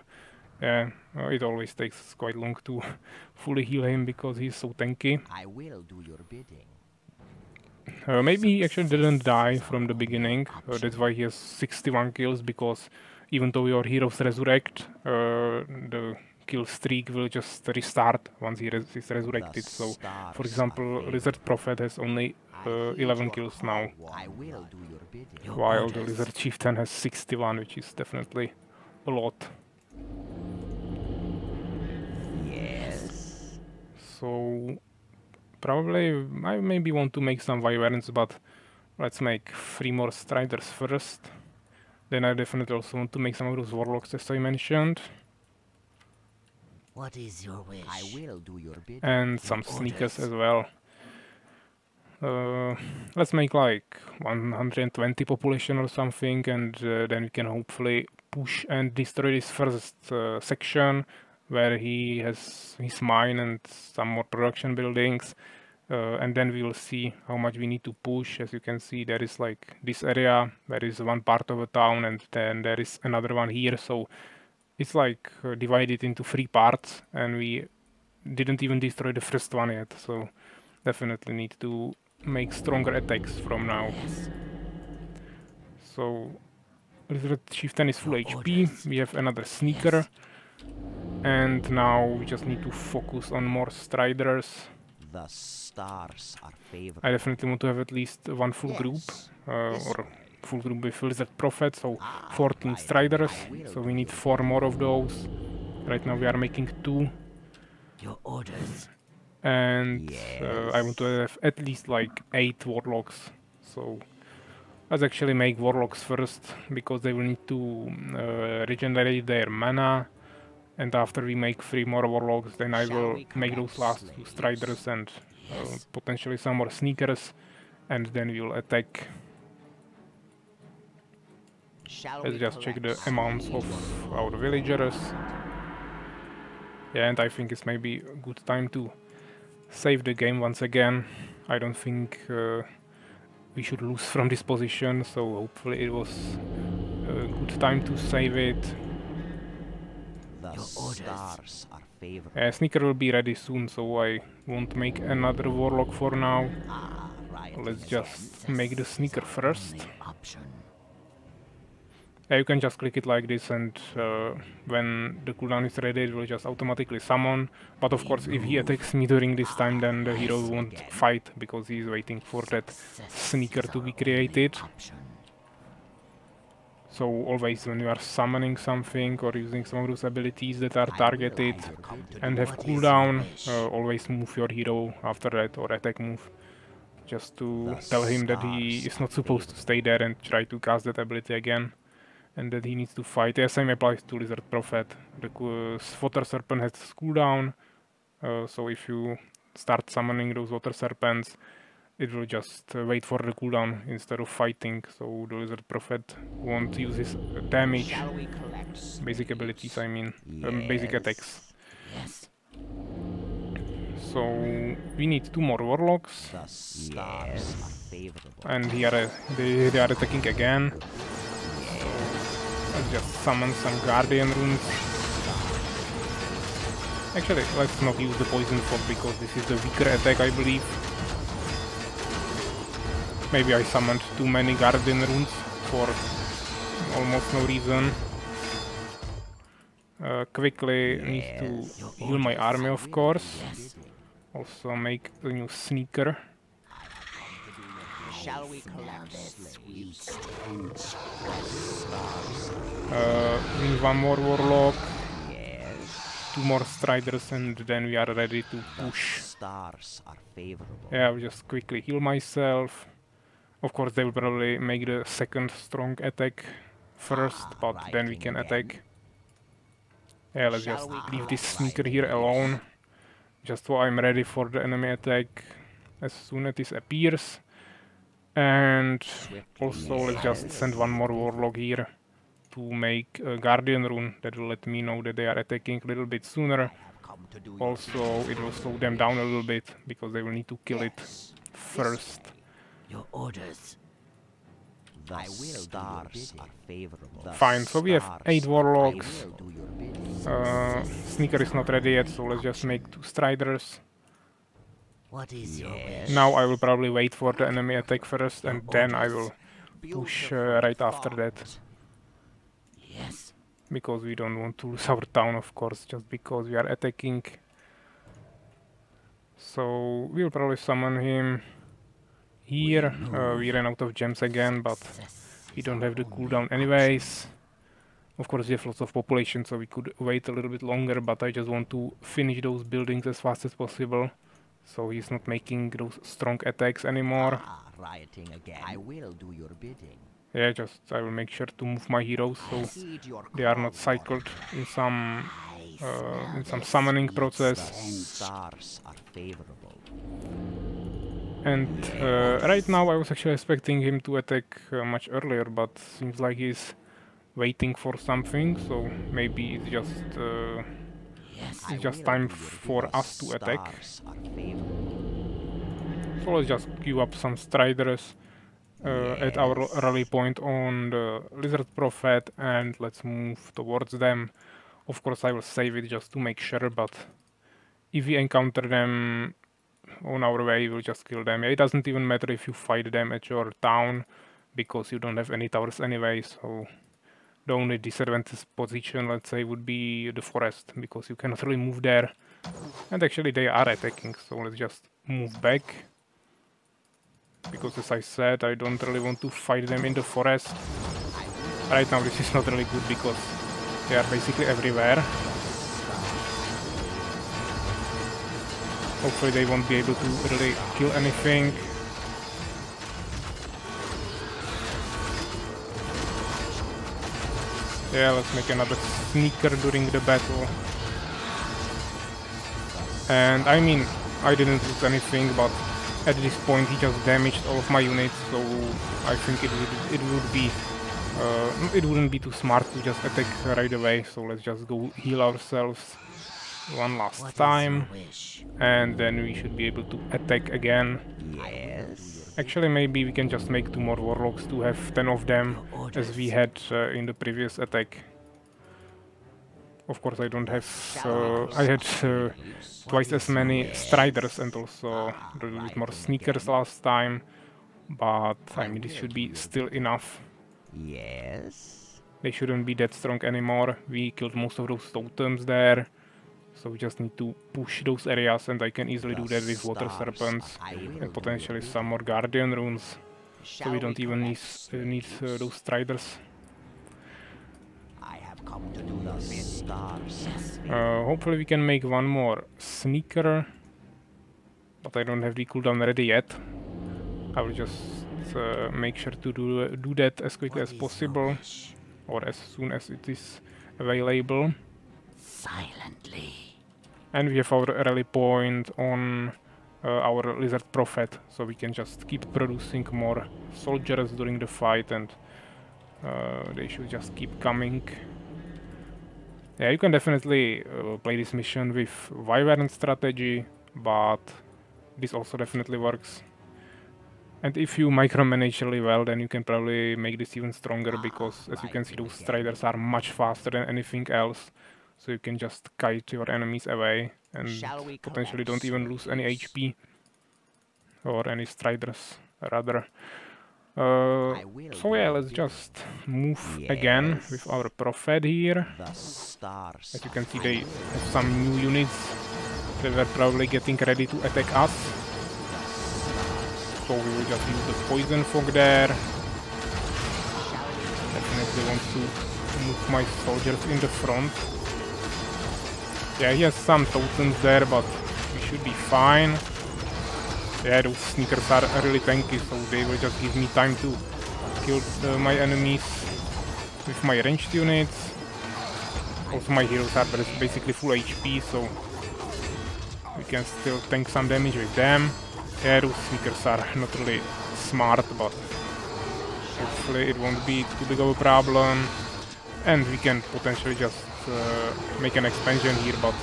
It always takes quite long to fully heal him because he's so tanky. I will do your bidding. Maybe he actually didn't die from the beginning. That's why he has 61 kills, because even though your heroes resurrect, the kill streak will just restart once he is resurrected. So, for example, Lizard Prophet has only 11 kills now, while the Lizard Chieftain has 61, which is definitely a lot. So probably I maybe want to make some wyverns, but let's make 3 more striders first. Then I definitely also want to make some of those warlocks as I mentioned. What is your wish? I will do your bidding. And some sneakers as well. Let's make like 120 population or something, and then we can hopefully push and destroy this first section where he has his mine and some more production buildings, and then we will see how much we need to push. As you can see, there is like this area, there is one part of a town, and then there is another one here, so it's like divided into 3 parts, and we didn't even destroy the first one yet, so definitely need to make stronger attacks from now. So Lizard Chieftain is full HP, we have another sneaker, and now we just need to focus on more striders. The stars are favorable. I definitely want to have at least one full group, or full group with Lizard Prophet, so 14 striders, so we need 4 more of those. Right now we are making 2. Your orders. And I want to have at least like 8 warlocks. So let's actually make warlocks first, because they will need to regenerate their mana. And after we make 3 more warlocks, then I will make those last 2 striders and potentially some more sneakers, and then we will attack. Let's just check the amounts of our villagers. Yeah, and I think it's maybe a good time to save the game once again. I don't think we should lose from this position, so hopefully it was a good time to save it. The stars are favorable. Sneaker will be ready soon, so I won't make another warlock for now. Let's just make the sneaker first. Option. You can just click it like this, and when the cooldown is ready, it will just automatically summon. But of course, if he attacks me during this time, then the hero won't fight, because he is waiting for that sneaker to be created. So always when you are summoning something or using some of those abilities that are targeted and have cooldown, always move your hero after that, or attack move, just to tell him that he is not supposed to stay there and try to cast that ability again. And that he needs to fight. Yeah, same applies to Lizard Prophet. The Water Serpent has cooldown, so if you start summoning those Water Serpents, it will just wait for the cooldown instead of fighting, so the Lizard Prophet won't use his damage, basic abilities I mean, basic attacks. Yes. So we need 2 more Warlocks, and here they are attacking again. Let's just summon some Guardian runes. Actually, let's not use the Poison Fog, because this is the weaker attack, I believe. Maybe I summoned too many Guardian runes for almost no reason. Quickly need to heal my army, of course. Also make a new sneaker. Shall we collect slaves? We need 1 more Warlock, 2 more Striders, and then we are ready to push. Stars are favorable. Yeah, I'll just quickly heal myself. Of course, they will probably make the second strong attack first, but then we can attack. Yeah, let's just leave this sneaker here alone, just so I'm ready for the enemy attack as soon as it appears. And also let's just send 1 more Warlock here to make a Guardian rune that will let me know that they are attacking a little bit sooner. Also, it will slow them down a little bit, because they will need to kill it first. Your orders. The stars are favorable. Fine, so we have 8 Warlocks. Sneaker is not ready yet, so let's just make 2 Striders. What is your wish? Now I will probably wait for the enemy attack first, and then I will push right after that. Yes. Because we don't want to lose our town, of course, just because we are attacking. So we'll probably summon him here. We ran out of gems again, but we don't have the cooldown anyways. Of course, we have lots of population, so we could wait a little bit longer, but I just want to finish those buildings as fast as possible. So he's not making those strong attacks anymore. Rioting again. I will do your bidding. Yeah, just I will make sure to move my heroes so they are not cycled in some summoning process. Stars are favorable. And right now I was actually expecting him to attack much earlier, but seems like he's waiting for something. So maybe it's just time for us to attack. So let's just queue up some Striders at our rally point on the Lizard Prophet, and let's move towards them. Of course I will save it just to make sure, but if we encounter them on our way, we'll just kill them. Yeah, it doesn't even matter if you fight them at your town, because you don't have any towers anyway, so the only disadvantage position, let's say, would be the forest, because you cannot really move there. And actually they are attacking, so let's just move back. Because as I said, I don't really want to fight them in the forest. Right now this is not really good, because they are basically everywhere. Hopefully they won't be able to really kill anything. Yeah, let's make another sneaker during the battle. And I mean, I didn't lose anything, but at this point he just damaged all of my units, so I think it wouldn't be too smart to just attack right away. So let's just go heal ourselves one last time, and then we should be able to attack again. Yes. Actually, maybe we can just make 2 more warlocks to have 10 of them, as we had in the previous attack. Of course, I don't have. I had twice as many Striders and also a little bit more Sneakers last time, but I mean this should be still enough. Yes. They shouldn't be that strong anymore. We killed most of those totems there, so we just need to push those areas, and I can easily do that with Water Serpents and potentially some more Guardian runes. So we don't even need those Striders. Come to do the stars. Hopefully we can make one more Sneaker, but I don't have the cooldown ready yet. I will just make sure to do that as quickly as possible, or as soon as it is available. Silently. And we have our rally point on our Lizard Prophet, so we can just keep producing more soldiers during the fight, and they should just keep coming. Yeah, you can definitely play this mission with Wyvern strategy, but this also definitely works. And if you micromanage really well, then you can probably make this even stronger, because as you can see, those Striders are much faster than anything else. So you can just kite your enemies away and potentially don't even lose any HP. Or any Striders, rather. So yeah, let's just move again with our Prophet here. As you can see, they have some new units that were probably getting ready to attack us. So we will just use the Poison Fog there. Definitely want to move my soldiers in the front. Yeah, he has some totems there, but we should be fine. Yeah, those Sneakers are really tanky, so they will just give me time to kill my enemies with my ranged units. Also my heroes are basically full HP, so we can still tank some damage with them. Yeah, those Sneakers are not really smart, but hopefully it won't be too big of a problem. And we can potentially just make an expansion here, but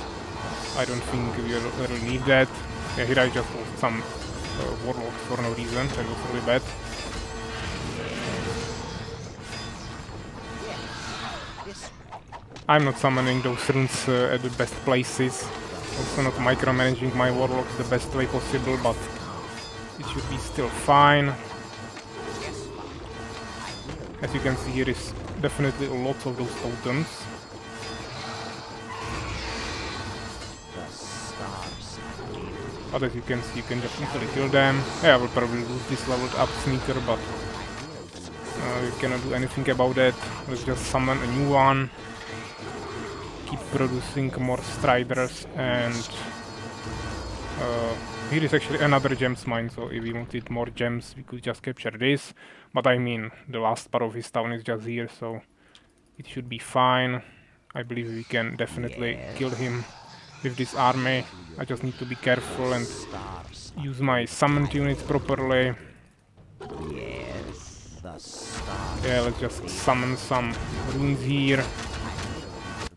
I don't think we really need that. Yeah, here I just lost some warlocks for no reason, that was really bad. I'm not summoning those runes at the best places. Also not micromanaging my warlocks the best way possible, but it should be still fine. As you can see, here is definitely lots of those totems. But as you can see, you can just easily kill them. Yeah, I will probably lose this leveled up Sneaker, but We cannot do anything about that. Let's just summon a new one. Keep producing more Striders, and here is actually another gems mine, so if we wanted more gems we could just capture this. But I mean, the last part of his town is just here, so it should be fine. I believe we can definitely kill him with this army. I just need to be careful and use my summoned units properly. Yeah, let's just summon some runes here.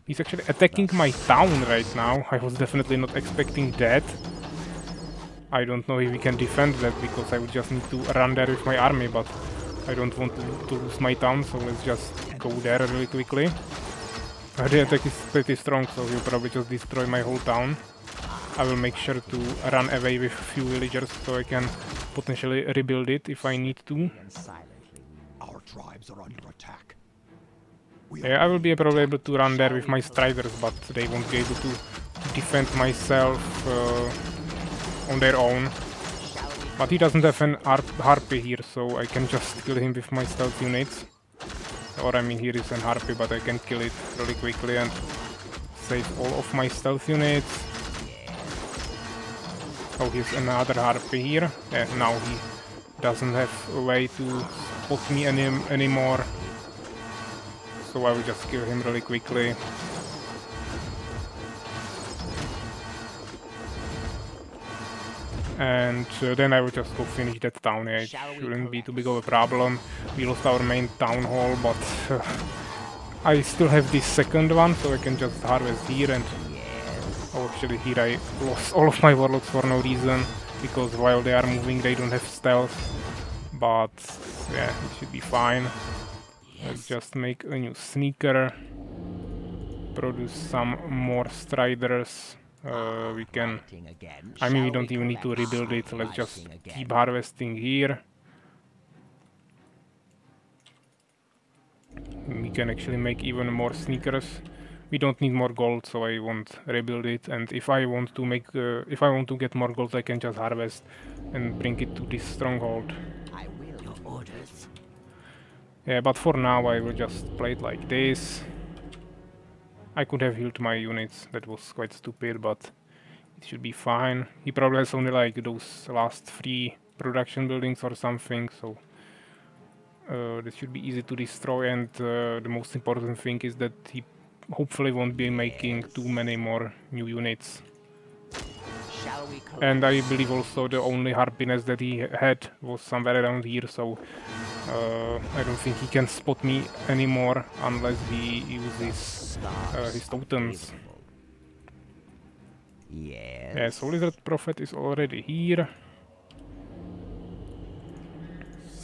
He's actually attacking my town right now. I was definitely not expecting that. I don't know if we can defend that, because I would just need to run there with my army, but I don't want to lose my town, so let's just go there really quickly. The attack is pretty strong, so he'll probably just destroy my whole town. I will make sure to run away with a few villagers so I can potentially rebuild it if I need to. Our tribes are under attack. Yeah, I will be probably able to run there with my Striders, but they won't be able to defend myself on their own. But he doesn't have an Harpy here, so I can just kill him with my stealth units. Or I mean, here is an Harpy, but I can kill it really quickly and save all of my stealth units. Oh, here's another Harpy here. Yeah, now he doesn't have a way to spot me anymore. So I will just kill him really quickly. And then I will just go finish that town. Yeah, it shouldn't be too big of a problem. We lost our main town hall, but I still have this second one, so I can just harvest here. And oh, actually here I lost all of my warlocks for no reason, because while they are moving they don't have stealth. But yeah, it should be fine. Let's just make a new sneaker, produce some more Striders. We can, I mean, we don't even need to rebuild it, let's just keep harvesting here. We can actually make even more sneakers. We don't need more gold, so I won't rebuild it. And if I want to make, if I want to get more gold, I can just harvest and bring it to this stronghold. Your orders. Yeah, but for now I will just play it like this. I could have healed my units, that was quite stupid, but it should be fine. He probably has only like those last 3 production buildings or something, so this should be easy to destroy. And the most important thing is that he hopefully won't be making too many more new units. And I believe also the only Harpiness that he had was somewhere around here, so I don't think he can spot me anymore unless he uses his totems. Yeah, so Lizard Prophet is already here.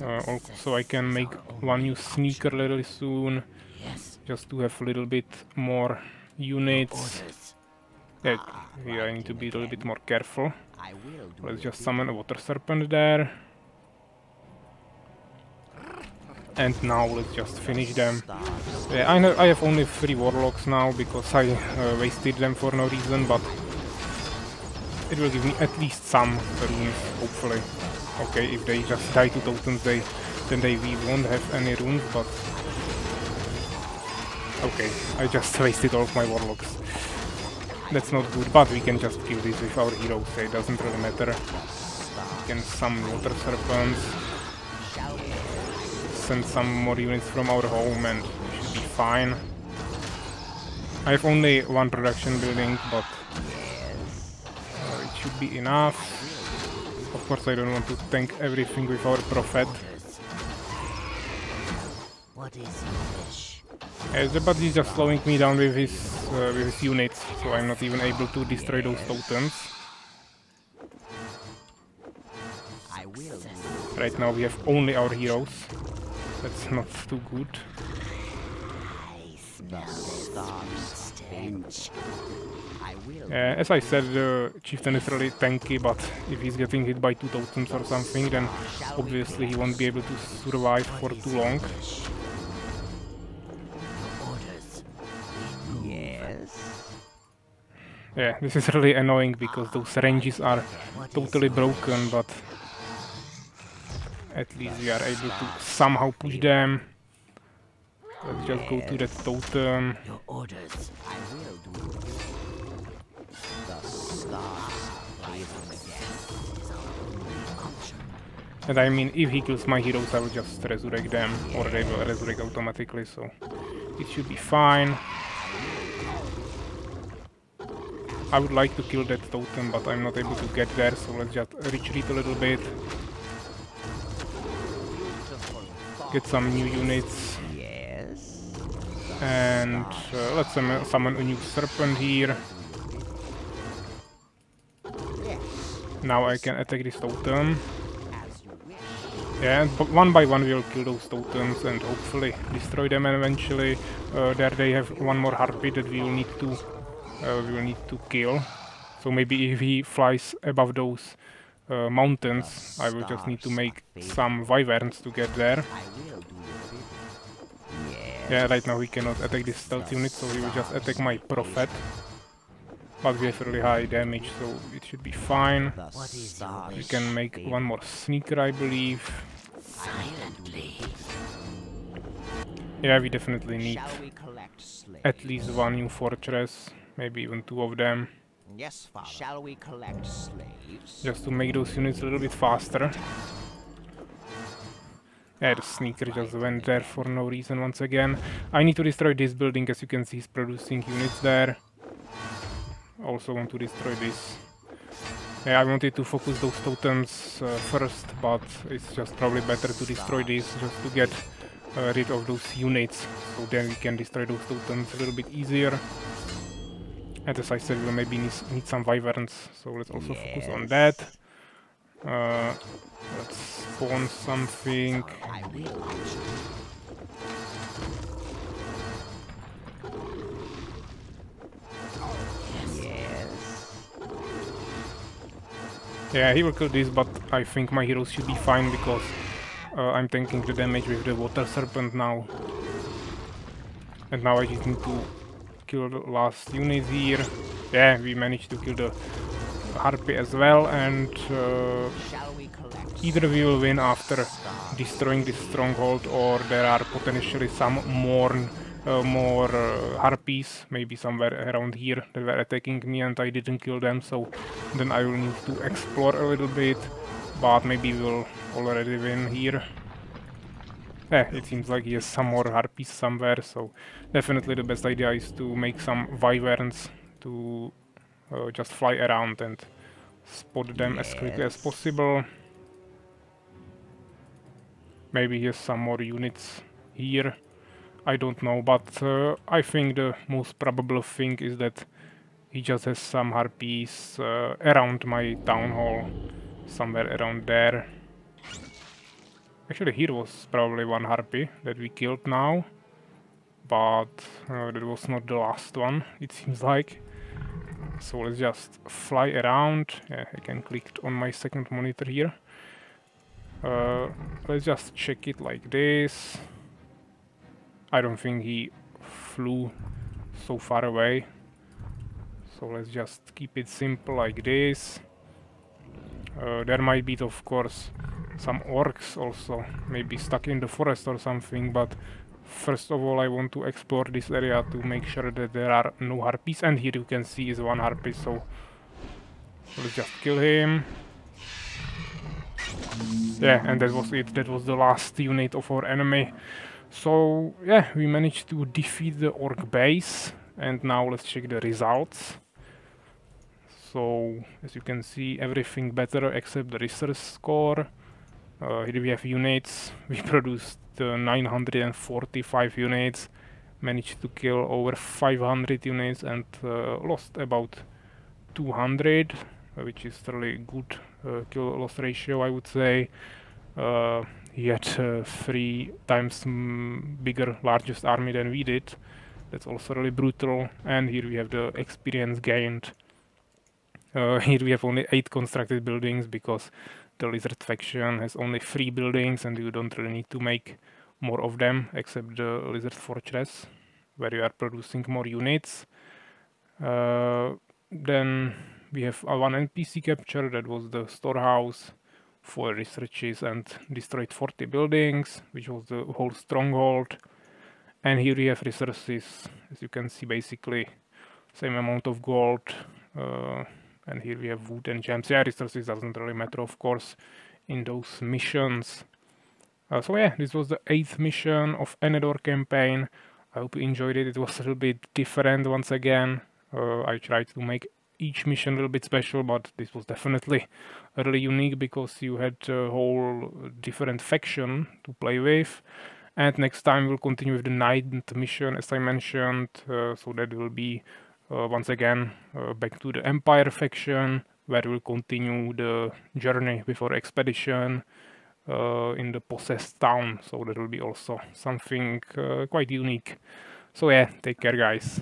Also I can make one new sneaker really soon, just to have a little bit more units. Yeah, I need to be a little bit more careful. Let's just summon a Water Serpent there. And now let's just finish them. Yeah, I have only 3 warlocks now because I wasted them for no reason, but it will give me at least some runes, hopefully. Okay, if they just die to totems, then we won't have any runes, but okay, I just wasted all of my warlocks. That's not good, but we can just kill this with our heroes, so it doesn't really matter. We can summon Water Serpents, send some more units from our home, and it should be fine. I have only 1 production building, but it should be enough. Of course I don't want to tank everything with our Prophet. What is your wish? But he's just slowing me down with his units, so I'm not even able to destroy those totems. Right now we have only our heroes. That's not too good. As I said, the chieftain is really tanky, but if he's getting hit by 2 totems or something, then obviously he won't be able to survive for too long. Yeah, this is really annoying because those ranges are totally broken, but At least we are able to somehow push them. Let's just go to that totem. Your orders. I will do your bidding. The stars favor me again. And I mean, if he kills my heroes, I will just resurrect them, or they will resurrect automatically, so it should be fine. I would like to kill that totem, but I'm not able to get there, so let's just retreat a little bit. Get some new units. Yes. And let's summon a new serpent here. Now I can attack this totem. As you wish. Yeah, but one by one we'll kill those totems and hopefully destroy them eventually. There they have one more harpy that we will need to kill. So maybe if he flies above those mountains, I will just need to make some wyverns to get there. I will do your bidding. Yes. Yeah, right now we cannot attack this stealth unit, so we will just attack my prophet. But we have really high damage, so it should be fine. The What is your stars We can make one more sneaker, I believe. Silently. Yeah, we definitely need Shall we collect slaves? at least one new fortress, maybe even two of them, Yes, father. Shall we collect slaves? just to make those units a little bit faster. Yeah, the sneaker just went there for no reason once again. I need to destroy this building, as you can see, it's producing units there. Also want to destroy this. Yeah, I wanted to focus those totems first, but it's just probably better to destroy this just to get rid of those units, so then we can destroy those totems a little bit easier. And as I said, we'll maybe need some wyverns, so let's also focus on that. Let's spawn something. I will. Yeah, he will kill this, but I think my heroes should be fine because I'm tanking the damage with the water serpent now. And now I just need to kill the last units here. Yeah, we managed to kill the harpy as well, and Shall we collect either we will win after destroying this stronghold, or there are potentially some more harpies, maybe somewhere around here, that were attacking me and I didn't kill them, so then I will need to explore a little bit, but maybe we'll already win here. It seems like he has some more harpies somewhere, so definitely the best idea is to make some wyverns to just fly around and spot them as quickly as possible. Maybe he has some more units here, I don't know, but I think the most probable thing is that he just has some harpies around my town hall, somewhere around there. Actually, here was probably one harpy that we killed now, but that was not the last one, it seems like. So let's just fly around. Yeah, I can click on my second monitor here. Let's just check it like this. I don't think he flew so far away. So let's just keep it simple like this. There might be, of course, some orcs also, maybe stuck in the forest or something, but first of all I want to explore this area to make sure that there are no harpies, and here you can see is one harpy, so let's just kill him. Yeah, and that was it, that was the last unit of our enemy. So yeah, we managed to defeat the orc base, and now let's check the results. So as you can see, everything better except the research score. Here we have units. We produced 945 units, managed to kill over 500 units, and lost about 200, which is really good kill-loss ratio, I would say. He had 3 times bigger, largest army than we did. That's also really brutal. And here we have the experience gained. Here we have only 8 constructed buildings because the lizard faction has only 3 buildings and you don't really need to make more of them except the lizard fortress where you are producing more units. Then we have one NPC capture, that was the storehouse 4 researches and destroyed 40 buildings, which was the whole stronghold. And here we have resources, as you can see, basically same amount of gold. And here we have wood and gems. Yeah, resources doesn't really matter, of course, in those missions. So yeah, this was the 8th mission of Enedor Campaign. I hope you enjoyed it. It was a little bit different once again. I tried to make each mission a little bit special, but this was definitely really unique because you had a whole different faction to play with. And next time we'll continue with the 9th mission, as I mentioned. So that will be once again back to the Empire faction, where we'll continue the journey with our expedition in the possessed town. So that will be also something quite unique. So yeah, take care, guys.